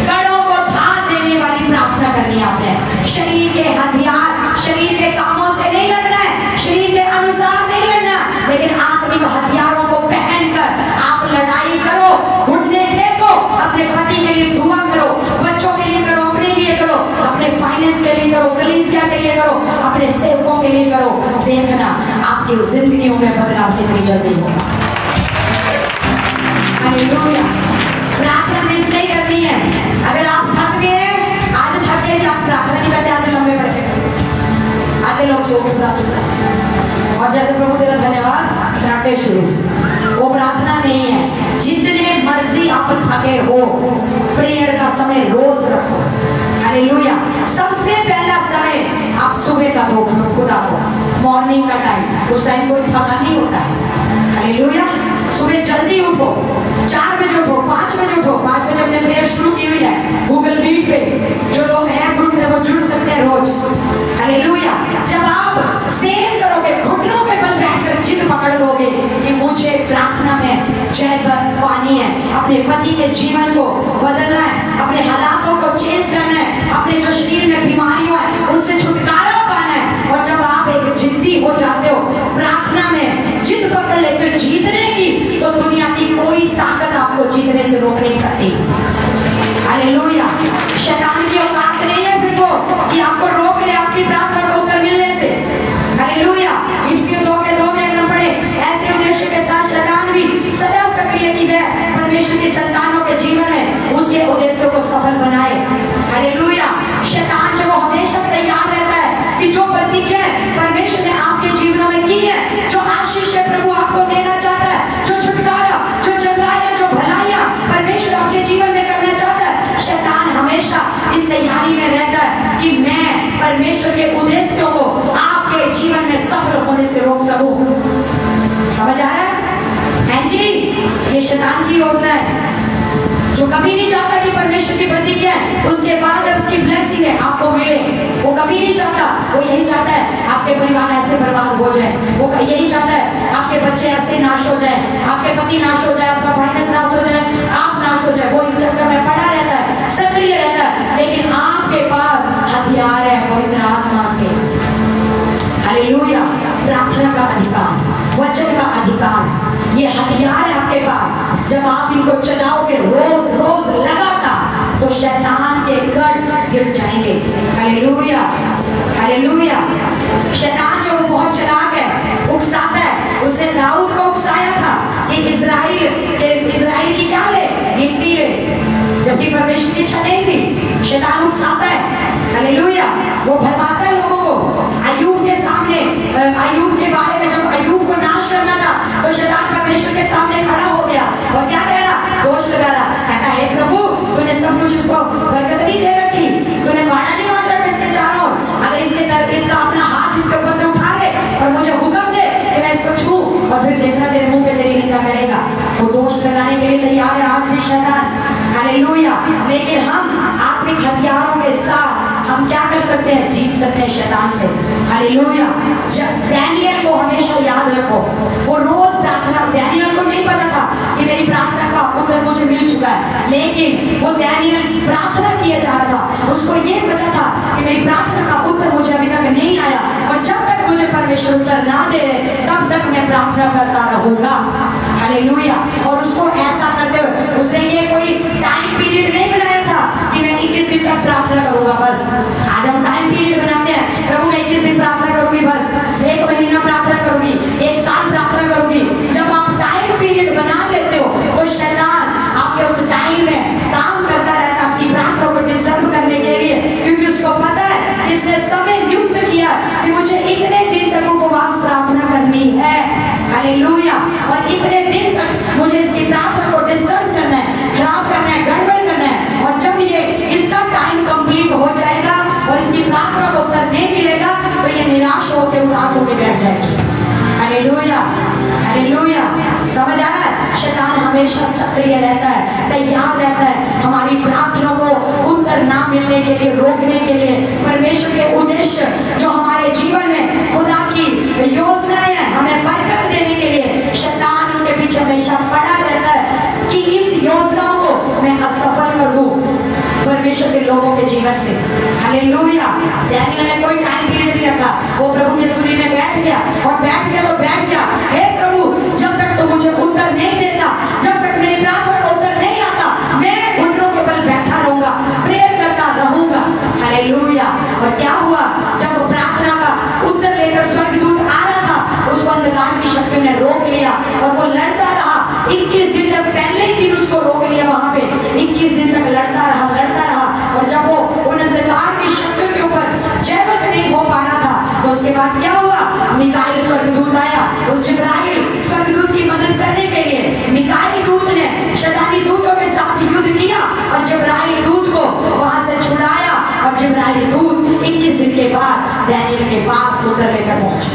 कड़ों को भात देने वाली प्रार्थना करनी है आपने। शरीर के हथियार, शरीर के कामों से नहीं लड़ना है, शरीर के अनुसार नहीं लड़ना, लेकिन आत्मिक हथियारों को पहनकर आप लड़ाई करो। घुटने टेको, अपने पति के लिए दुआ करो, बच्चों के लिए करो, अपने लिए करो, अपने फाइनेंस के लिए करो, कलीसिया के लिए करो, अपने सेवकों के लिए करो। देखना आपकी जिंदगियों में बदलाव कितनी जल्दी होगा। हालेलुया। प्रार्थना मिस नहीं करनी है। अगर आप थक गए, आज थक गए, आप प्रार्थना नहीं करते, आज लंबे पड़ गए, आधे लोग सो के प्रार्थना करते हैं। और जैसे प्रभु तेरा धन्यवाद, खराटे शुरू, वो प्रार्थना नहीं है। जितने मर्जी आप थके हो, प्रेयर का समय रोज रखो। हालेलुया। सबसे पहला समय आप सुबह का दो खुदा को, मॉर्निंग का टाइम, उस टाइम कोई थका नहीं होता है। हालेलुया। सुबह जल्दी उठो, 4 बजे उठो, 5 बजे उठो। 5 बजे हमने प्रेयर शुरू की हुई है गूगल मीट पे, जो लोग हैं ग्रुप में वो जुड़ सकते हैं रोज। हालेलुया। जब आप सेम करोगे, घुटनों पे बल बैठकर जिद पकड़ लोगे कि मुझे प्रार्थना में जय पानी है, अपने पति के जीवन को बदलना है, अपने हालातों को चेंज करना है, अपने जो शरीर में बीमारियां हैं उनसे छुटकारा पाना है। और जब आप एक जिद्दी हो जाते हो, प्रार्थना में जिद पकड़ लेते हो जीतने की, तो दुनिया की कोई ताकत आपको जीतने से रोक नहीं सकती। हालेलुया। शैतान की औकात नहीं है फिर वो कि आपको रोक ले आपकी प्रार्थना को उत्तर मिलने से। हालेलुया। इफिसियों 2:2 में हम पढ़े, ऐसे उद्देश्य के साथ शैतान भी सदा सक्रिय की वह परमेश्वर की संतानों के जीवन में उसके उद्देश्यों को सफल बनाए। हालेलुया। शैतान जो हमेशा तैयार रहता है कि जो प्रतिज्ञा परमेश्वर ने आपके जीवनों में की है, जो आशीष प्रभु आपको देना चाहता है, जो छुटकारा, जो चंगाइयां, जो भलाइयां परमेश्वर आपके जीवन में करना चाहता है, शैतान हमेशा इस तैयारी में रहता है कि मैं परमेश्वर के उद्देश्यों को आपके जीवन में सफल होने से रोक सकूं। समझ आ रहा है? हैं जी, ये शैतान की योजना है, जो कभी नहीं चाहता कि परमेश्वर की प्रतिज्ञा उसके बाद उसकी ब्लेसिंग है आपको मिले। वो कभी नहीं चाहता। वो यही चाहता है आपके परिवार ऐसे बर्बाद हो जाए, वो यही चाहता है आपके बच्चे ऐसे नाश हो जाए, आपके पति नाश हो जाए, आपका फाइनेंस नाश हो जाए, आप नाश हो जाए। वो इस चक्कर में पड़ा रहता है, सक्रिय रहता है, लेकिन आपके पास हथियार है पवित्र आत्मा से। हालेलुया। प्रार्थना का अधिकार, वचन का अधिकार, ये हथियार है आपके पास। जब आप इनको चलाओगे रोज रोज लगातार, तो शैतान के गढ़ गिर जाएंगे। Hallelujah, hallelujah. शैतान जो वो बहुत चालाक है, उकसाता है। उसने दाऊद को उकसाया था कि इस्राएल की क्या ले, गिनती ले, जबकि परमेश्वर की इच्छा नहीं थी। शैतान उकसाता है। हालेलुया। वो भरमाता है लोगों को। अय्यूब के सामने, अय्यूब के बारे में जब अय्यूब को नाश करना था, तो शैतान परमेश्वर के सामने खड़ा हो गया और क्या कह रहा, दोष लगा रहा, कहता है प्रभु तूने सब कुछ इसको बरकत नहीं दे रखी, तूने बाड़ा नहीं बांध रखा इसके चारों, अगर इसका अपना हाथ इसके ऊपर से उठा ले और मुझे हुक्म दे कि मैं इसको छू, और फिर देखना तेरे मुंह पे तेरी निंदा करेगा। वो दोष लगाने के लिए तैयार है आज भी शैतान। हालेलुया। लेकिन हम आत्मिक हथियारों के साथ हम क्या कर सकते हैं, जीत सकते हैं शैतान से। हालेलुया। जब डैनियल को हमेशा याद रखो, वो रोज प्रार्थना, डैनियल को नहीं पता था कि मेरी प्रार्थना का उत्तर मुझे मिल चुका है, लेकिन वो डैनियल प्रार्थना किया जा रहा था, उसको ये पता था कि मेरी प्रार्थना का उत्तर मुझे अभी तक नहीं आया, और जब तक मुझे परमेश्वर उत्तर ना दे तब तक मैं प्रार्थना करता रहूंगा। हालेलुया। और उसको ऐसा करते हुए उसने ये कोई टाइम पीरियड नहीं बनाया था कि मैं 21 दिन तक प्रार्थना करूंगा बस। आज हम टाइम पीरियड बनाते हैं, प्रभु मैं 21 दिन प्रार्थना करूंगी, बस 1 महीना प्रार्थना करूंगी, 1 साल प्रार्थना करूंगी। जब आप टाइम पीरियड बना लेते हो, तो शैतान आपके उस टाइम में काम करता रहता है आपकी प्रार्थना को डिस्टर्ब करने के लिए, क्योंकि उसको पता है, इसने समय नियुक्त किया कि मुझे इतने दिन तक उपवास प्रार्थना करनी है। हालेलुया। और इतने दिन तक मुझे इसकी प्रार्थना को डिस्टर्ब करना है, खराब करना है, गड़बड़ करना है, और जब ये इसका टाइम कंप्लीट हो जाएगा और इसकी प्रार्थना को उत्तर नहीं मिलेगा, तो ये निराश होकर उदास होकर बैठ जाएगी। Hallelujah, hallelujah. समझ आ रहा है? शैतान हमेशा सक्रिय रहता है, तैयार रहता है हमारी प्रार्थना को उत्तर ना मिलने के लिए, रोकने के लिए, परमेश्वर के उद्देश्य जो हमारे जीवन में खुदा की योजनाएं हैं हमें बरकत देने के लिए, शैतान उनके पीछे हमेशा पड़ा रहता है कि इस योजनाओं को मैं असफल कर दूं परमेश्वर के लोगों के जीवन से। हालेलुया। डैनियल ने कोई टाइम पीरियड नहीं रखा, वो प्रभु के सूर्य में बैठ गया और बैठ गया तो बैठ गया। हे प्रभु, जब तक तो मुझे उत्तर नहीं देता, जब तक मेरी प्रार्थना का उत्तर नहीं आता, मैं घुटनों के बल बैठा रहूंगा, प्रेयर करता रहूंगा। हालेलुया। और क्या हुआ, जब वो प्रार्थना का उत्तर लेकर स्वर्गदूत आ रहा था, उसको अंधकार की शक्ति ने रोक लिया और वो लड़ता रहा। 21 दिन तक, पहले ही दिन उसको रोक लिया वहां पे, 21 दिन तक लड़ता रहा। और जब वो उन अंधकार की शक्तियों के ऊपर जयवंत नहीं हो पा रहा था, तो उसके बाद क्या हुआ, मिकाईल स्वर्गदूत आया। उस जिब्राइल स्वर्गदूत की मदद करने के लिए मिकाईल दूत ने शैतानी दूतों के साथ युद्ध किया और जिब्राइल दूत को वहां से छुड़ाया। और जिब्राइल दूत 21 दिन के बाद डैनियल के पास उत्तर लेकर पहुंचे।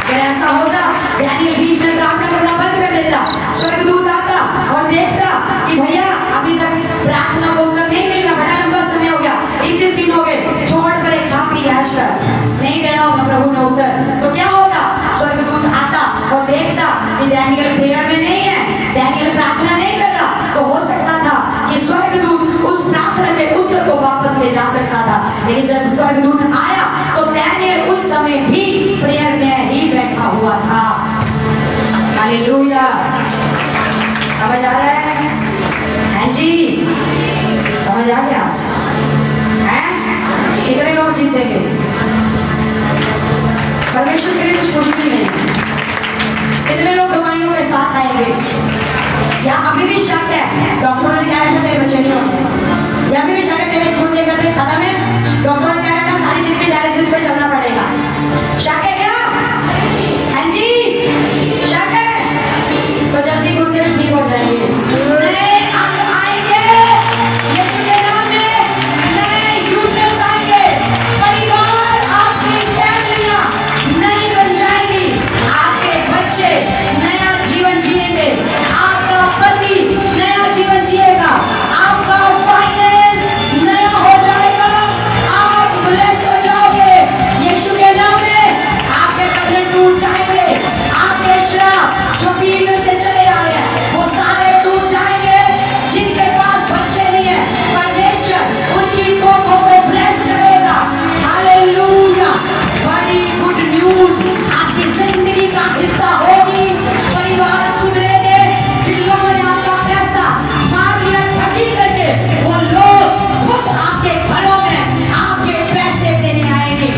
अगर ऐसा होता, डैनियल बीच में प्रार्थना करना बंद कर देता, स्वर्गदूत आता और देखता कि भैया अभी तक प्रार्थना को उत्तर नहीं मिल रहा, बड़ा लंबा समय हो गया, 21 दिन हो गए, छोड़ कर खा पी ऐश कर, नहीं देना होगा प्रभु ने उत्तर, तो क्या होगा, स्वर्गदूत आता और देखता कि डैनियल प्रेयर में नहीं है, डैनियल प्रार्थना नहीं कर रहा, तो हो सकता था कि स्वर्गदूत उस प्रार्थना के उत्तर को वापस ले जा सकता था। लेकिन जब स्वर्गदूत आया तो डैनियल उस समय भी प्रेयर में ही बैठा हुआ था। हालेलुया। समझ आ रहा है? हैं जी? समझ आ गया आज? हैं? कितने लोग जीतेंगे? परमेश्वर के लिए कुछ मुश्किल नहीं। कितने लोग दवाइयों के साथ आएंगे? या अभी भी शक है, डॉक्टरों ने कह रखा तेरे बच्चे नहीं होंगे, या अभी भी शक है तेरे घुटने का खत्म है, डॉक्टरों ने कह रखा सारी जिंदगी डायलिसिस पे चलना पड़ेगा। शक है क्या? हैं जी? शक है? तो जल्दी घुटने ठीक हो जाएंगे। नए अंग आएंगे यीशु के नाम में, नए यूट्यूब आएंगे, परिवार आपकी फैमिलियां नई बन जाएगी, आपके बच्चे नया जीवन जिएंगे, आपका पति नया जीवन जिएगा, आपका फाइनेंस नया हो जाएगा, आप ब्लेस हो जाओगे यीशु के नाम में, आपके कदम टूट जाएंगे, आपके श्राप जो पीढ़ियों से चले आ रहे हैं वो सारे टूट जाएंगे। जिनके पास बच्चे नहीं है, परमेश्वर उनकी कोखों को ब्लेस करेगा। हालेलुया। बड़ी गुड न्यूज आपकी जिंदगी का हिस्सा होगी, परिवार सुधरेंगे। जिन लोगों ने आपका पैसा मार लिया ठगी करके, वो लोग खुद आपके घरों में आपके पैसे देने आएंगे।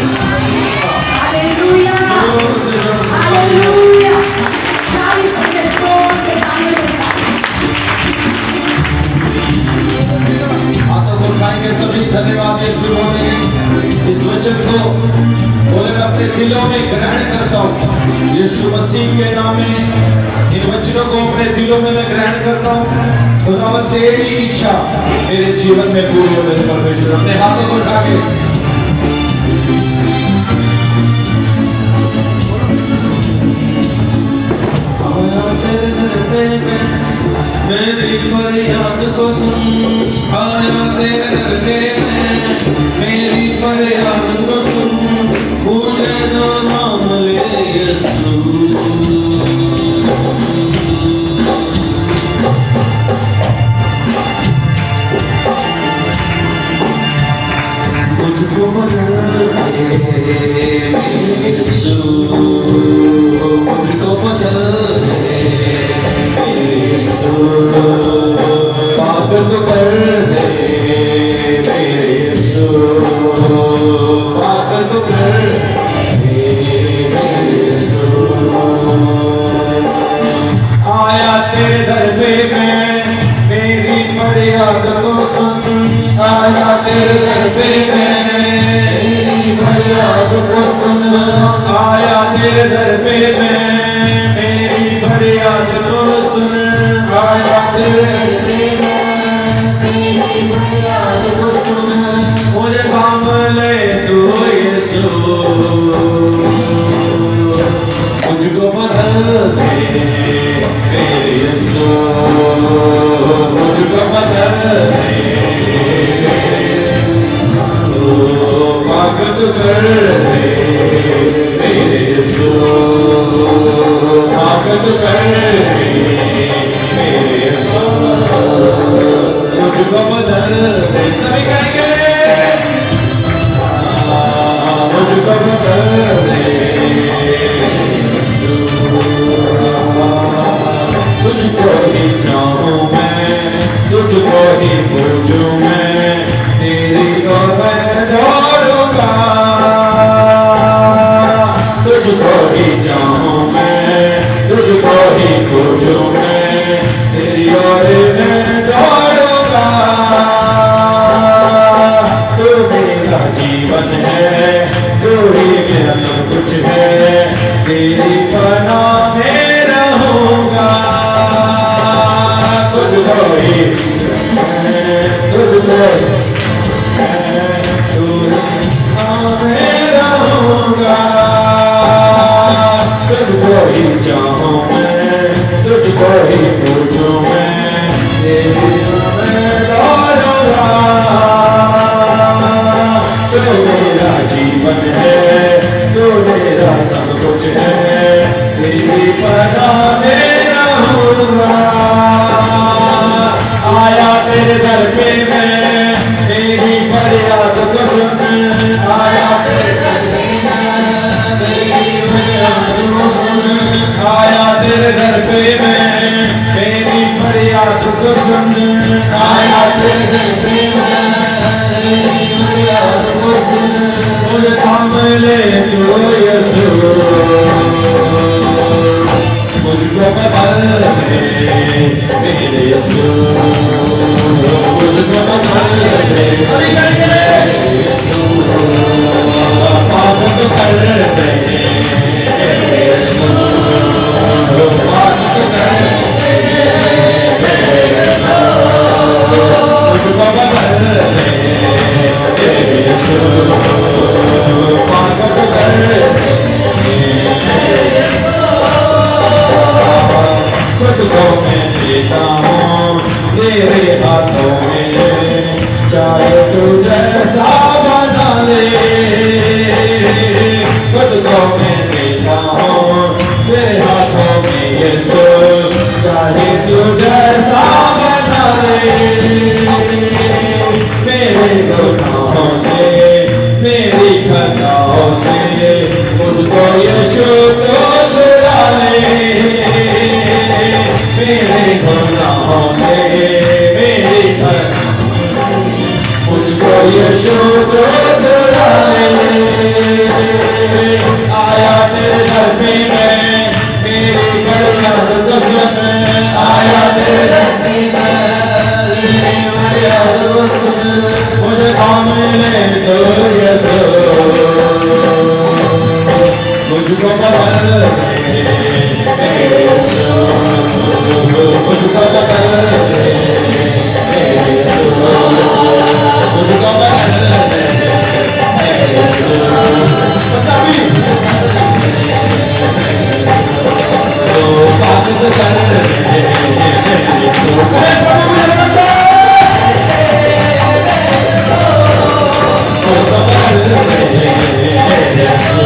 हालेलुया। हालेलुया। तारीफ करके जोर से तालियों के साथ। हाथों को उठाएंगे सभी, धन्यवाद यीशु बोलेंगे इस वचन को, बोले मैं अपने दिलों में ग्रहण करता हूँ यीशु मसीह के नाम में, इन वचनों को अपने दिलों में मैं ग्रहण करता हूँ। खुदावन तेरी इच्छा मेरे जीवन में पूरी हो मेरे परमेश्वर। अपने हाथों को उठा के आया तेरे दर पे मैं, मेरी फरियाद को सुन, आया तेरे दर पे मैं, मेरी फरियाद को सुन, मुझे जो नाम ले यीशु। मुझको बदल दे यीशु, मुझको बदल दे यीशु, पागल कर दे मेरे यीशु, पागल कर दे मेरे यीशु। आया तेरे दर पे मैं, मेरी फरियाद को सुन, आया तेरे दर पे मैं, मेरी फरियाद को सुन, आया तेरे दर पे मैं, मेरी फरियाद को सुन, आया तेरे दर पे मैं, मेरी फरियाद को सुन, मुझे थाम ले तू यीशु, मुझको बदल दे मेरे यीशु, मुझको बदल दे तेरी पनाह में रहूंगा। आया तेरे दर पे मैं, मेरी फरियाद को सुन। आया तेरे दर पे मैं, मेरी फरियाद को सुन। आया तेरे दर पे मैं, मेरी फरियाद को सुन। आया तेरे दर पे मैं, मेरी फरियाद को सुन। मुझे थाम ले तू यीशु, मुझको बदल दे मेरे यीशु, मुझको बदल दे। सभी करेंगे यीशु, पाप तो कर दे मेरे यीशु, पाप तो कर दे मेरे यीशु, मुझको बदल दे मेरे यीशु, पाप तो कर दे मेरे यीशु। खुद को मैं देता हूँ तेरे हाथों में, चाहे तू जैसा बना ले। खुद को मैं देता हूँ तेरे हाथों में यीशु, चाहे तू जैसा बना ले। मेरे गुनाहों से, मेरी खताओं से मुझको यीशु तो छुड़ा ले। मेरे गुनाहों से, मेरी खताओं से मुझको यीशु तो छुड़ा ले। आया तेरे दर पे मैं, मेरी फरियाद को सुन। आया तेरे दर पे मैं, मेरी फरियाद को सुन। मुझे थाम ले तो यीशु, मुझको बदल दे मेरे यीशु, मुझको बदल दे मेरे यीशु, मुझको बदल दे मेरे यीशु। पंजाबी तो बात तो कर दे मेरे यीशु। प्रभु मुझे बदल दे, मुझको बदल दे मेरे यीशु,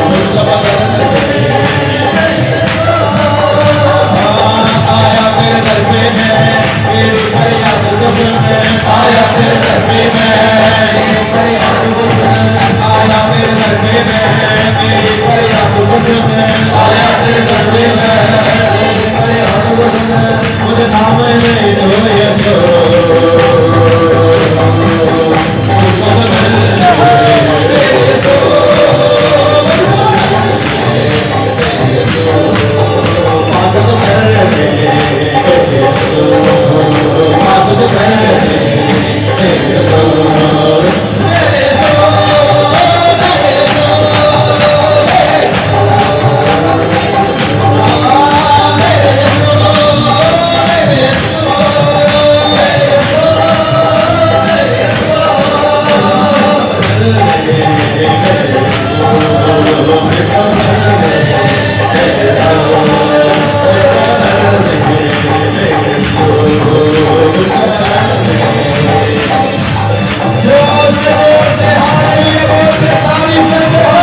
मुझको बदल दे। आया तेरे दर पे मैं, मेरी फरियाद को सुन। आया तेरे दर पे मैं, मेरी फरियाद को सुन। आया तेरे दर पे मैं, मेरी फरियाद को सुन। आया तेरे दर पे मैं, मेरी फरियाद को सुन। मुझे थाम ले तो यीशु, मुझको बदल दे मेरे यीशु, बात तो कर दे मेरे यीशु, बात तो कर दे मेरे यीशु, मेरे यीशु, मेरे यीशु, मेरे यीशु, मेरे यीशु, मेरे यीशु, मेरे यीशु, बदल दे मेरे यीशु, मुझको बदल दे मेरे यीशु। जोर से हालेलुया बोलते तारीफ करते हो।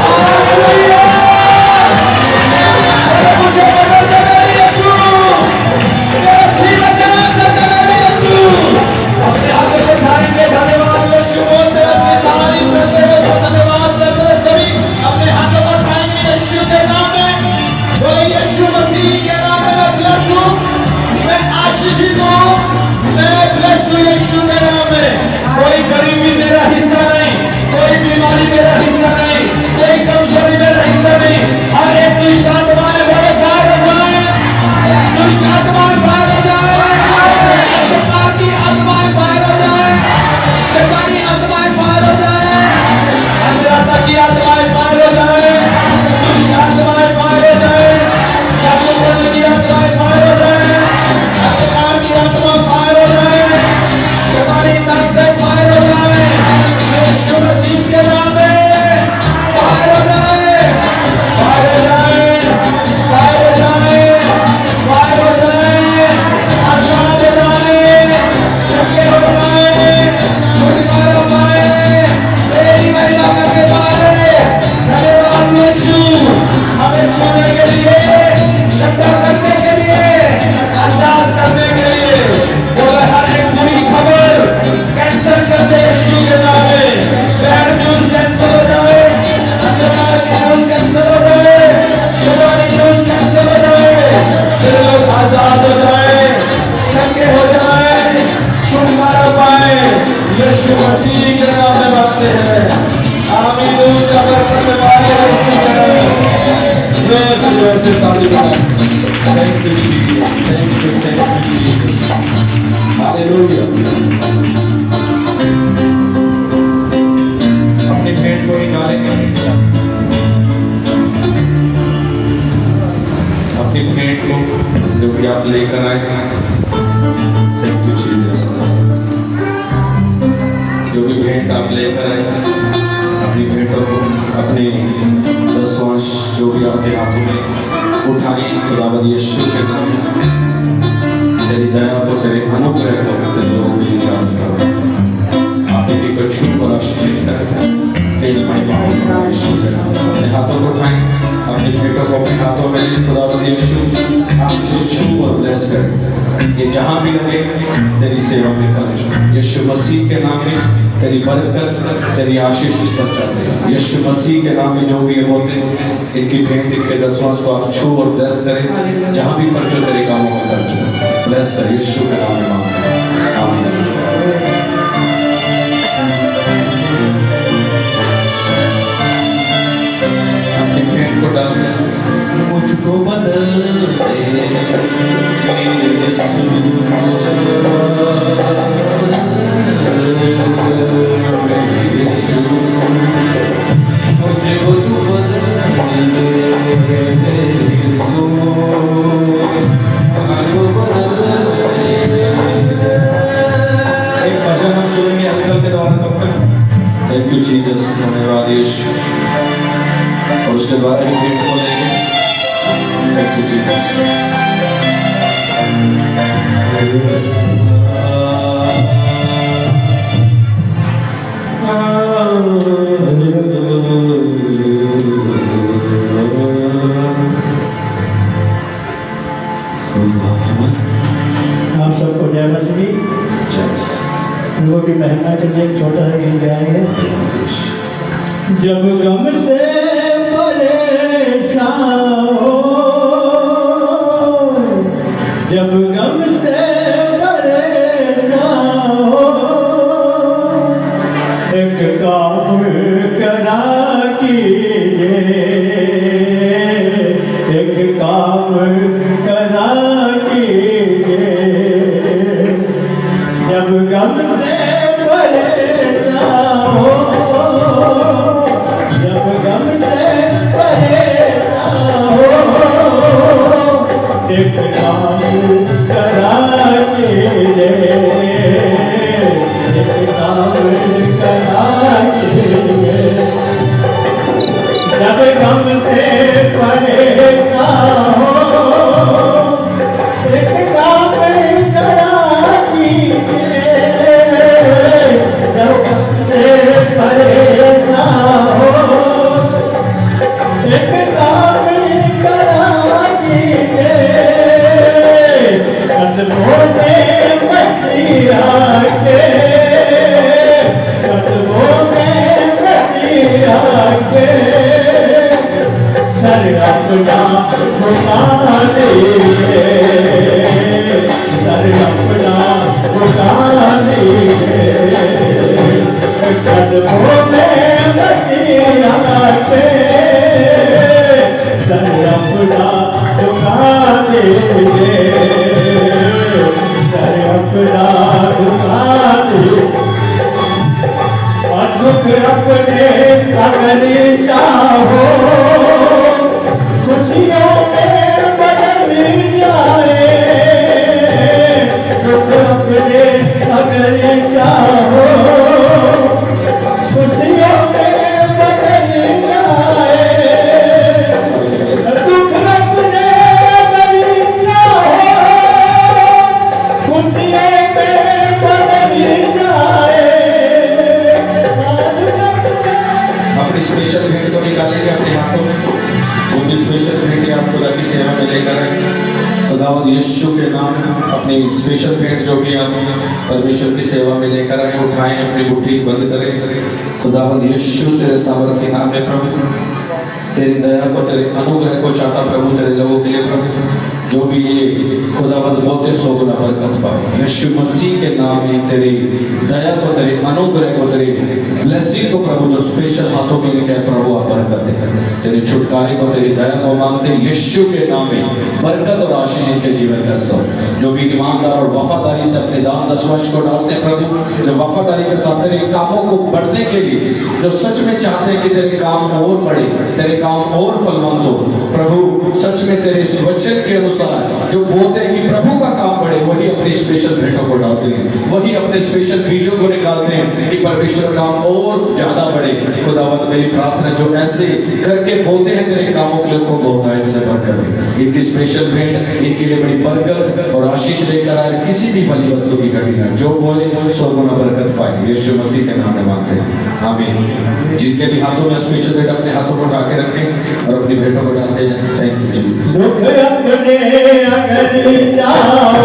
हालेलुया, मुझे बदल दे मेरे यीशु, मेरा जीवन नया कर दे मेरे यीशु। अपने हाथों को उठाएंगे, धन्यवाद यीशु बोलते हुए, उसकी तारीफ करते हुए, उसको धन्यवाद करते हुए सभी अपने हाथों को उठाएंगे यीशु के नाम में। बोले यीशु मसीह के नाम में मैं ब्लेस हूँ, मैं आशीषित हूँ, मैं ब्लेस हूँ यीशु के नाम में। कोई गरीबी मेरा हिस्सा नहीं, कोई बीमारी मेरा हिस्सा नहीं, कोई कमजोरी मेरा हिस्सा नहीं। हर एक दुष्ट आत्माएं बड़े बाहर हो जाए, दुष्ट आत्माएं बाहर हो जाए, अंधकार की आत्माएं बाहर हो जाए, शैतानी आत्माएं बाहर हो जाए, अंधराता की आत्माएं बाहर हो जाए, दुष्ट आत्माएं बाहर हो जाए, जादू करने की आत्माएं बाहर हो जाए, अंधकार की आत्मा बाहर हो जाए, शैतानी ताकतें बाहर हो जाए। यीशु मसीह के नाम में जोर से ताली बजाएं। Thank you Jesus, thank you Jesus, hallelujah. अपनी भेंट को निकालेंगे, अपनी भेंट को जो भी आप लेकर आए। Thank you Jesus. जो भी भेंट आप लेकर आए, अपनी भेंटों को, अपने दसवांश जो भी आपके हाथों में उठाई, खुदावंद यीशु के नाम में तेरी दया को, तेरे अनुग्रह को तेरे लोगों के लिए चालू करो। आप ही को छू और आशीषित करें, तेरी महिमा हो यीशु के नाम में। अपने हाथों को उठाएं, अपनी भेंटों को अपने हाथों में लें। खुदावंद यीशु आप इसे छू और ब्लेस करें। ये जहां भी लगे तेरी सेवा में खर्च हो। यीशु मसीह के नाम में तेरी बरकत, तेरी आशीष इस पर चाहते हैं। यीशु मसीह के नाम में जो भी होते इनकी भेंट, इनके दसवांश को आप छू और ब्लेस करें। जहां भी खर्च हो तेरे कामों में खर्च हो, ब्लेस कर यीशु के नाम में मांगते हैं, आमीन। अपनी भेंट को डाल दें। मुझको बदल दे यीशु, मुझको तू बदल दे यीशु, मुझको बदल दे। एक भजन हम सुनेंगे आजकल के द्वारा, तब तक थैंक यू जीसस, धन्यवाद यीशु, और उसके द्वारा ही भेंट को लेंगे। Thank you Jesus. आप सबको जय मसीह। प्रभु की महिमा के लिए एक छोटा सा गीत गाएंगे। जब गम से परेशान हो, जब गम से परेशान हो, एक काम करा कीजिए, एक काम करा कीजिए। जब गम से परेशान हो, जब गम से परेशान हो, एक काम करा कीजिए, एक काम करा कीजिए। जब गम से परेशान हो, एक काम करा कीजिए। जब गम से परेशान हो, एक काम करा कीजिए। कदमों में मसीहा के, कदमों में मसीहा के, सर अपना झुका दीजिए, सर अपना झुका दीजिए। कदमों में मसीहा के, सर अपना झुका दीजिए, सर अपना झुका दीजिए। और दुख अपने अगर चाहो, खुशियों में बदल जाए। दुख अपने अगर चाहो, खुशियों में बदल जाए। दुख अपने अगर चाहो, खुशियों में बदल जाए। अपनी स्पेशल भेंट को निकालेंगे अपने हाथों में। वो भी स्पेशल भेंट आप खुदा की सेवा में लेकर आए। खुदावंद यीशु के नाम में अपनी स्पेशल भेंट जो भी आप परमेश्वर की सेवा में लेकर आए, उठाएं, अपनी मुट्ठी बंद करें। खुदावंद यीशु तेरे सामर्थ्य नाम में प्रभु, तेरी दया को, तेरे अनुग्रह को चाहता प्रभु तेरे लोगों के लिए प्रभु। जो भी ये खुदावंद बोलते सो गुना बरकत पाए। यीशु मसीह के नाम में तेरी दया को, तेरे अनुग्रह को, तेरी ब्लेसिंग को प्रभु जो स्पेशल हाथों में लेके प्रभु आप बरकत दे। तेरे छुटकारे को, तेरी दया को मांगते यीशु के नाम में बरकत और आशीष इनके जीवन में सो। जो भी ईमानदार और वफादारी से अपने दान दशवांश को डालते हैं प्रभु, जो वफादारी के साथ तेरे कामों को बढ़ने के लिए, जो सच में चाहते हैं कि तेरे काम और बढ़े, तेरे काम और फलवंत हो प्रभु, सच में तेरे इस वचन के अनुसार जो बोलते हैं कि प्रभु का काम बढ़े, वही अपनी स्पेशल भेंटों को डालते हैं, वही अपने स्पेशल बीजों को निकालते हैं कि परमेश्वर काम और ज्यादा बढ़े। खुदावंद मेरी प्रार्थना जो ऐसे करके बोलते हैं तेरे कामों के लिए, उनको बहुतायत से बरकत दे। इनकी स्पेशल भेंट इनके लिए बड़ी बरकत और आशीष लेकर आए। किसी भी भली वस्तु की घटना जो बोले सौ गुना बरकत पाए। यीशु मसीह के नाम में मांगते हैं, आमीन। जिनके भी हाथों में स्पेशल भेंट अपने हाथों को उठा के रखें और अपनी भेंटों को डालते जाएं। थैंक यू जी। सुख अपने अगर जाओ,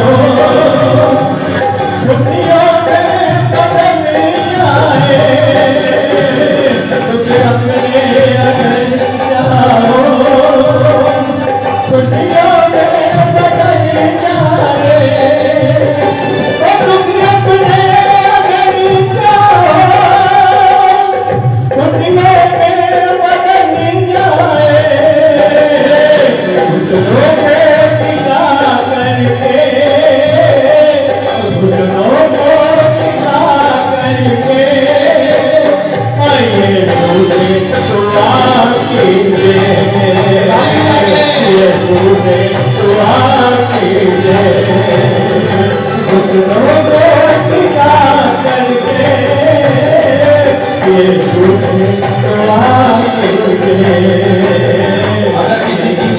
खुशियों में बदल जाए। सुख अपने अगर जाओ, खुशियों में बदल जाए। सुख अपने अगर जाओ, खुशियों में बदल जाए। घुटनों को टिका करके, घुटनों को टिका करके, आइए तूने दुआ कीजिए, तूने दुआ कीजिए। घुटनों को टिका करके, ये तूने दुआ कीजिए। अगर किसी की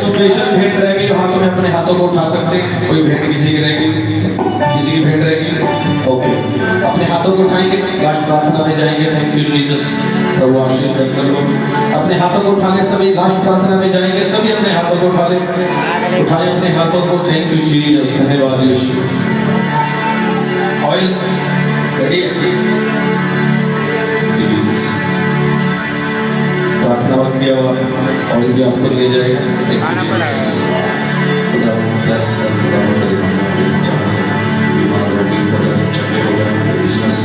स्पेशल भेंट रहेगी हाथों में अपने हाथों को उठा सकते हैं। कोई भेंट किसी की रहेगी, किसी की भेंट रहेगी, ओके, अपने हाथों को उठाएंगे, लास्ट प्रार्थना में जाएंगे। थैंक यू जीसस, प्रभु आशीष दे कर लो। अपने हाथों को उठा ले सभी, लास्ट प्रार्थना में जाएंगे सभी, अपने हाथों को उठा ले, उठाए अपने हाथों को। थैंक यू जीसस, धन्यवाद यीशु। ऑयल रेडी है जीसस, प्रार्थना वक्त किया हुआ ऑयल भी आपको दिया जाएगा। थैंक यू जीसस, खुदा ब्लेस कर, खुदा तेरे बीमार रोगी खुदा चंगे हो जाए, बिजनेस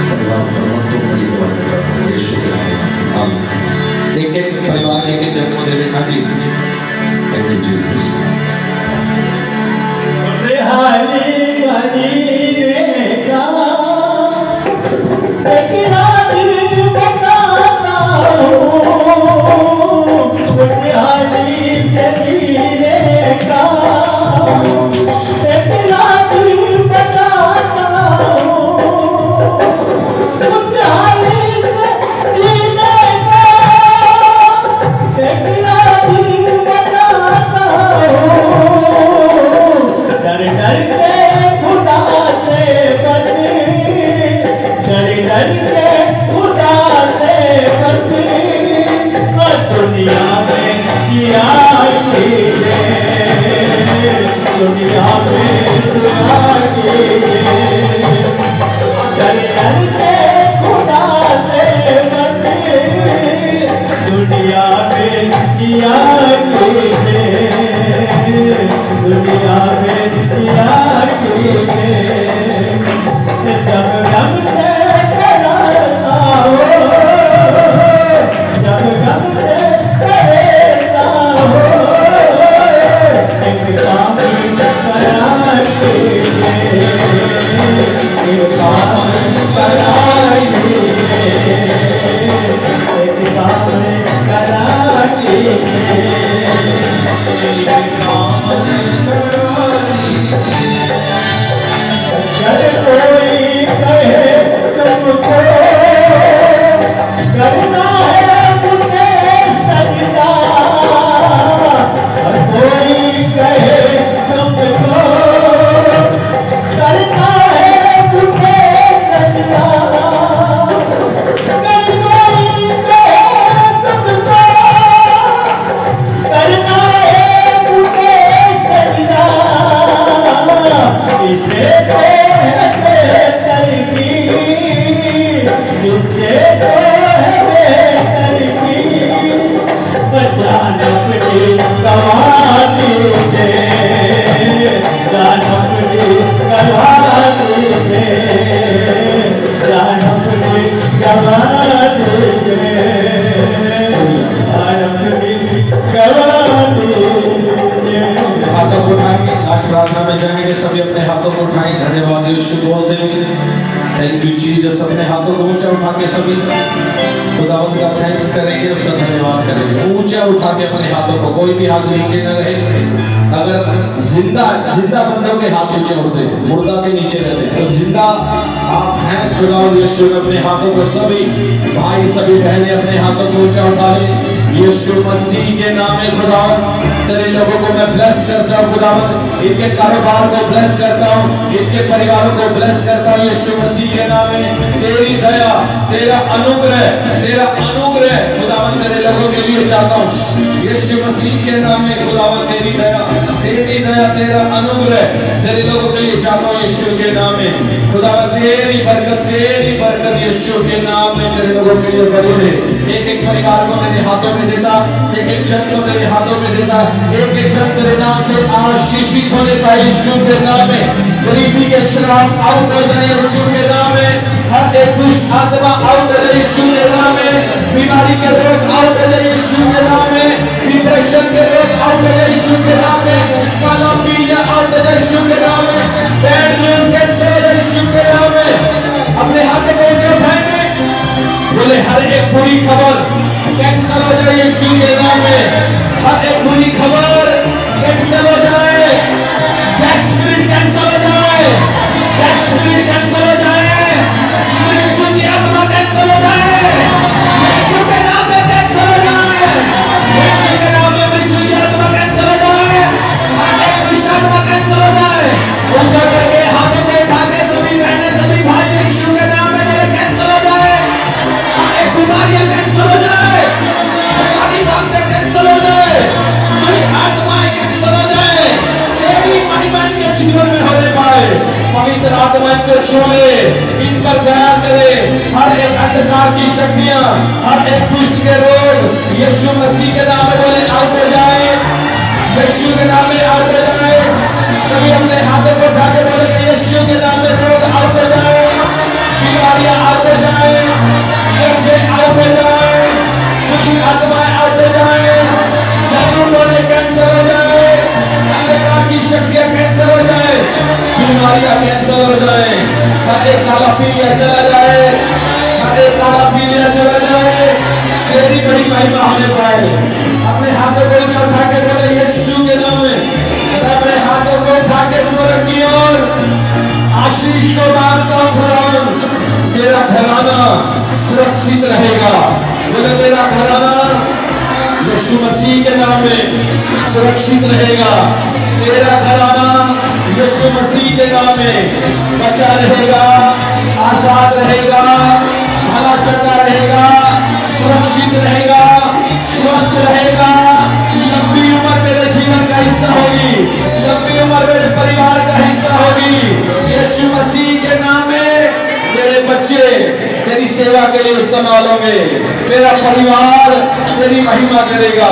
परिवार फरमान तो बड़ी दुआ कर यीशु के नाम में आमीन। एक एक परिवार एक एक जन को दे दे। हाँ जी, थैंक यू जीसस। हाली मदीने का एक राज बताता हूँ, हाली मदीने का एक राज बताता हूँ, हाली मदीने का एक राज बताता हूँ। डर डर के खुदा से बचे, डर डर के खुदा से बचे, और दुनिया में किया कीजिए, दुनिया में दुआ कीजिए। डर डर के खुदा से बचे, दुनिया में किया कीजिए, दुनिया में किया कीजिए। जब गम से डरता हो, जब गम से डरता हो, एक काम कर के सभी खुदावंद का थैंक्स करेंगे, उसका धन्यवाद करेंगे। ऊंचा उठा के अपने हाथों को, कोई भी हाथ नीचे न रहे। अगर जिंदा बंदों के हाथ ऊंचे उठते हैं, मुर्दा के नीचे रहते हैं, तो जिंदा हाथ हैं खुदावंद यीशु में अपने हाथों को सभी भाई सभी बहनें अपने हाथों को ऊंचा उठा लें। यीशु मसीह के नाम में खुदावंद तेरे लोगों को मैं ब्लेस करता हूँ खुदावंद, इनके कारोबार को ब्लेस करता हूँ, इनके परिवारों को ब्लेस करता हूँ यीशु मसीह के नाम में। तेरी दया, तेरा अनुग्रह खुदावंद तेरे लोगों के लिए चाहता हूँ यीशु मसीह के नाम में खुदावंद। तेरी दया, तेरा अनुग्रह तेरे लोगों के लिए चाहता हूँ यीशु के नाम में खुदावंद। तेरी बरकत यीशु के नाम में तेरे लोगों के लिए बनी रहे। एक एक परिवार को तेरे हाथों में देता, एक एक जन को तेरे हाथों में देता, एक एक जन तेरे नाम से आशीषित होने पाए यीशु के नाम में। गरीबी के श्राप आउट हो जाए यीशु के नाम में। हर एक दुष्ट आत्मा आउट हो जाए यीशु के नाम में। बीमारी के रोग आउट हो जाए यीशु के नाम में। डिप्रेशन के रोग आउट हो जाए यीशु के नाम में। काला पीलिया आउट हो जाए यीशु के नाम में। बैड न्यूज कैंसिल हो जाए यीशु के नाम में। अपने हाथों को ऊंचे उठाएंगे, बोले हर एक बुरी खबर कैंसिल हो जाए यीशु के नाम में। हर एक बुरी खबर कैंसिल हो जाए, दैट स्पिरिट कैंसिल हो जाए, दैट स्पिरिट कैंसिल हो जाए, मृत्यु की आत्मा कैंसिल हो जाए यीशु के नाम में, कैंसिल हो जाए यीशु के नाम में। मृत्यु की आत्मा कैंसिल हो जाए, हर एक दुष्ट आत्मा कैंसिल हो जाए। ऊंचा करके हाथों को उठा के सभी बहनें सभी भाई यीशु के नाम में बोले कैंसिल हो जाए। हर एक बीमारियां कैंसिल हो जाए, शैतानी ताकतें कैंसिल हो जाए, दुष्ट आत्माएं कैंसिल हो जाए। तेरी महिमा इनके जीवन में होने पाए। पवित्र आत्मा इनको छूले, इन पर दया करे। हर एक अंधकार की शक्तियां, हर एक दुष्ट के रोग यीशु मसीह के नाम में बोले आउट हो जाए, यीशु के नाम में आउट हो जाए। सभी अपने हाथों को उठा के बोले यीशु के नाम में रोग आउट हो जाए, बीमारियां आउट हो जाए, कर्जे आउट हो जाए, कुछ आत्माएं आउट हो जाए, जादू टोने कैंसर हो जाए, अंधकार की शक्तियां कैंसर हो जाए, बीमारियां कैंसर हो जाए। हर एक काला पीलिया चला जाए, हर एक काला पीलिया चला जाए। तेरी बड़ी महिमा होने पाए। अपने हाथों को ऊंचा उठा के बोले यीशु के नाम में। अपने हाथों को उठा के स्वर्ग की ओर आशीष को मांगता हूं खुदावंद। मेरा घराना सुरक्षित रहेगा, बोले मेरा घराना यीशु मसीह के नाम में सुरक्षित रहेगा। मेरा घराना यीशु मसीह के नाम में बचा रहेगा, आजाद रहेगा, भला चंगा रहेगा, सुरक्षित रहेगा, स्वस्थ रहेगा। लंबी उम्र मेरे जीवन का हिस्सा होगी, लंबी उम्र मेरे परिवार का हिस्सा होगी। यीशु मसीह के नाम में मेरे बच्चे तेरी सेवा के लिए इस्तेमाल होंगे, मेरा परिवार तेरी महिमा करेगा।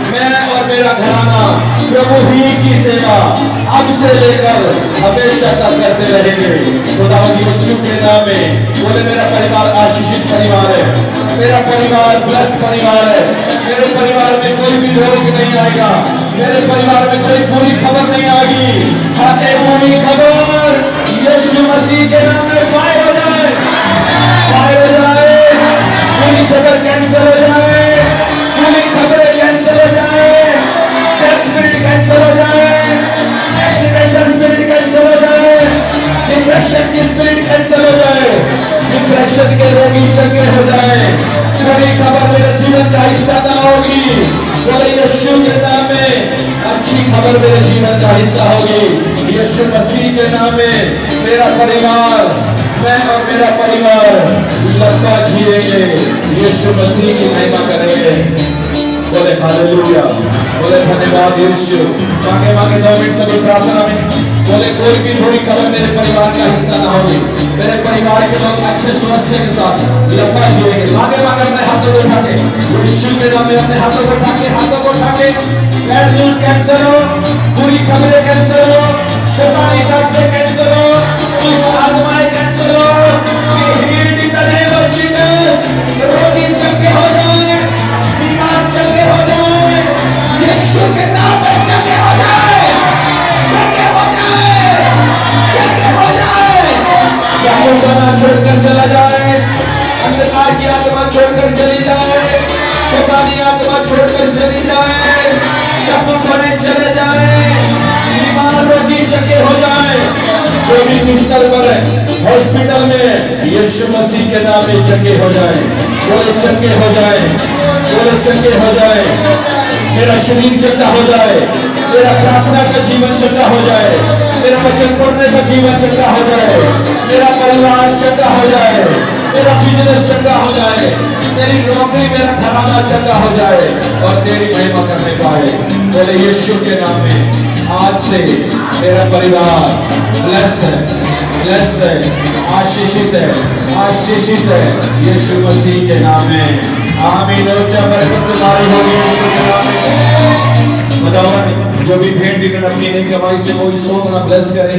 मैं और मेरा घराना प्रभु ही की सेवा अब से लेकर हमेशा तक करते रहेंगे। खुदावंद यीशु के नाम में बोले मेरा परिवार आशीषित परिवार है, मेरा परिवार ब्लेस परिवार है। मेरे परिवार में कोई भी रोग नहीं आएगा, मेरे परिवार में कोई बुरी खबर नहीं आएगी। हर एक बुरी खबर यीशु मसीह के नाम में फायर हो जाए, फायर हो जाए। बुरी खबर कैंसिल हो जाए, बुरी खबरें कैंसिल हो जाए, डेथ स्पिरिट कैंसिल हो जाए, एक्सीडेंटल स्पिरिट कैंसिल हो जाए, डिप्रेशन की स्पिरिट कैंसिल हो जाए, डिप्रेशन के रोगी चंगे हो जाए। बुरी खबर मेरे जीवन का हिस्सा ना होगी, बोले यीशु के नाम में अच्छी खबर मेरे जीवन का हिस्सा होगी। यीशु मसीह के नाम में मेरा परिवार, मैं और मेरा परिवार लंबा जिएंगे, यीशु मसीह की महिमा करेंगे। बोले हालेलुया, बोले धन्यवाद यीशु। मांगे 2 मिनट सभी प्रार्थना में बोले कोई भी बुरी खबर मेरे परिवार का हिस्सा ना होगी, मेरे परिवार के लोग अच्छे स्वास्थ्य के साथ लंबा जिएंगे। मांगे अपने हाथों को उठा के यीशु के नाम में अपने हाथों को उठा के बैड न्यूज कैंसिल हो, बुरी खबरें कैंसिल हो, शैतानी ताकतें कैंसिल हो, दुष्ट आत्माएं कैंसिल हो। Be healed in the name of Jesus। रोगी चंगे हो जाए, बीमार चंगे हो जाए, यीशु के नाम में चंगे हो जाए, चंगे हो जाए, चंगे हो जाए। जादू टोना छोड़कर चला जाए, अंधकार सेवा छोड़कर चली जाए, जब मरे चले जाए, बीमार रोगी चंगे हो जाए, जो भी बिस्तर पर है हॉस्पिटल में, यीशु मसीह के नाम में चंगे हो जाए, बोले चंगे हो जाए, बोले चंगे हो जाए, मेरा शरीर चंगा हो जाए, मेरा प्रार्थना का जीवन चंगा हो जाए, मेरा वचन पढ़ने का जीवन चंगा हो जाए, मेरा परिवार चंगा हो जाए, मेरा बिजनेस चंगा हो जाए, मेरी नौकरी मेरा घराना चंगा हो जाए और तेरी महिमा करने पाए। बोले यीशु के नाम में आज से मेरा परिवार ब्लेस है, आशीषित है, आशीषित है यीशु मसीह के नाम में। आमीन। बरकत तुम्हारी होगी यीशु के नाम में। खुदावन जो भी भेंट देकर अपनी नहीं कमाई से वो सो ना ब्लेस करे,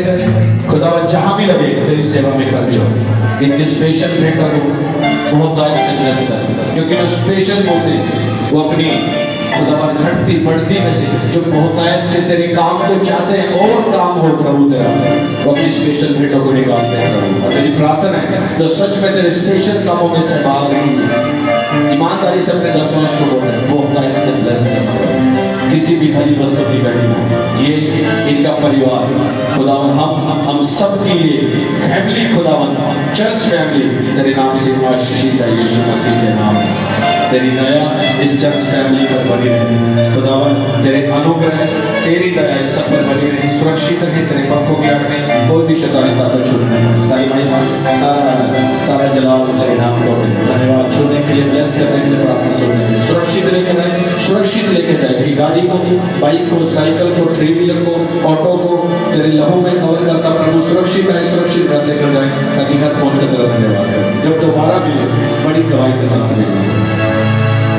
खुदावन जहां भी लगे तेरी सेवा में खर्च हो। इनके स्पेशल भेंट को बहुत दायित्व से ब्लेस कर, क्योंकि जो स्पेशल बोलते हैं वो अपनी खुदावन घटती बढ़ती में से जो बहुतायत से तेरे काम को चाहते हैं और काम हो प्रभु तेरा, वो अपनी स्पेशल भेंटों को निकालते हैं प्रभु। और मेरी प्रार्थना है जो सच में तेरे स्पेशल कामों में से भाग रही है, ईमानदारी से अपने दसवांश को बोलते हैं बहुतायत से ब्लेस करना, किसी भी खरी वस्तु की घटी हो, ये इनका परिवार खुदावन, हम सब की ये फैमिली खुदावन, चर्च फैमिली तेरे नाम से आशीषित है यीशु मसीह के नाम में। तेरी दया इस चर्च फैमिली पर बनी रहे खुदावन, तेरे अनुग्रह तेरी दया इस सब पर बनी रहे, सुरक्षित रहे तेरे पंखों के आड़ में, कोई भी शैतानी ताकत छूटने सारी महिमा सारा जलाल तेरे नाम को धन्यवाद। छूने के लिए ब्लेस करने के लिए प्रार्थना सुनने के लिए सुरक्षित लेके जाए, सुरक्षित लेके जाए कि गाड़ी को, बाइक को, साइकिल को, 3 व्हीलर को, ऑटो को तेरे लहू में कवर करता प्रभु, सुरक्षित है, सुरक्षित घर लेकर जाए ताकि घर पहुंच कर तेरा धन्यवाद कर सके। जब दोबारा मिले बड़ी गवाही के साथ मिले।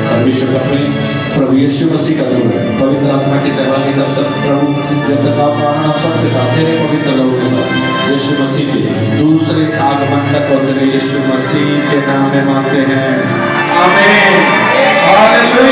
परमेश्वर का प्रेम प्रभु यीशु मसीह का दूर है, पवित्र आत्मा की सहभागिता सब प्रभु जब तक आप आना सबके साथ तेरे पवित्र लोगों के साथ यीशु मसीह के दूसरे आगमन तक और तेरे यीशु मसीह के नाम में मांगते हैं, आमीन।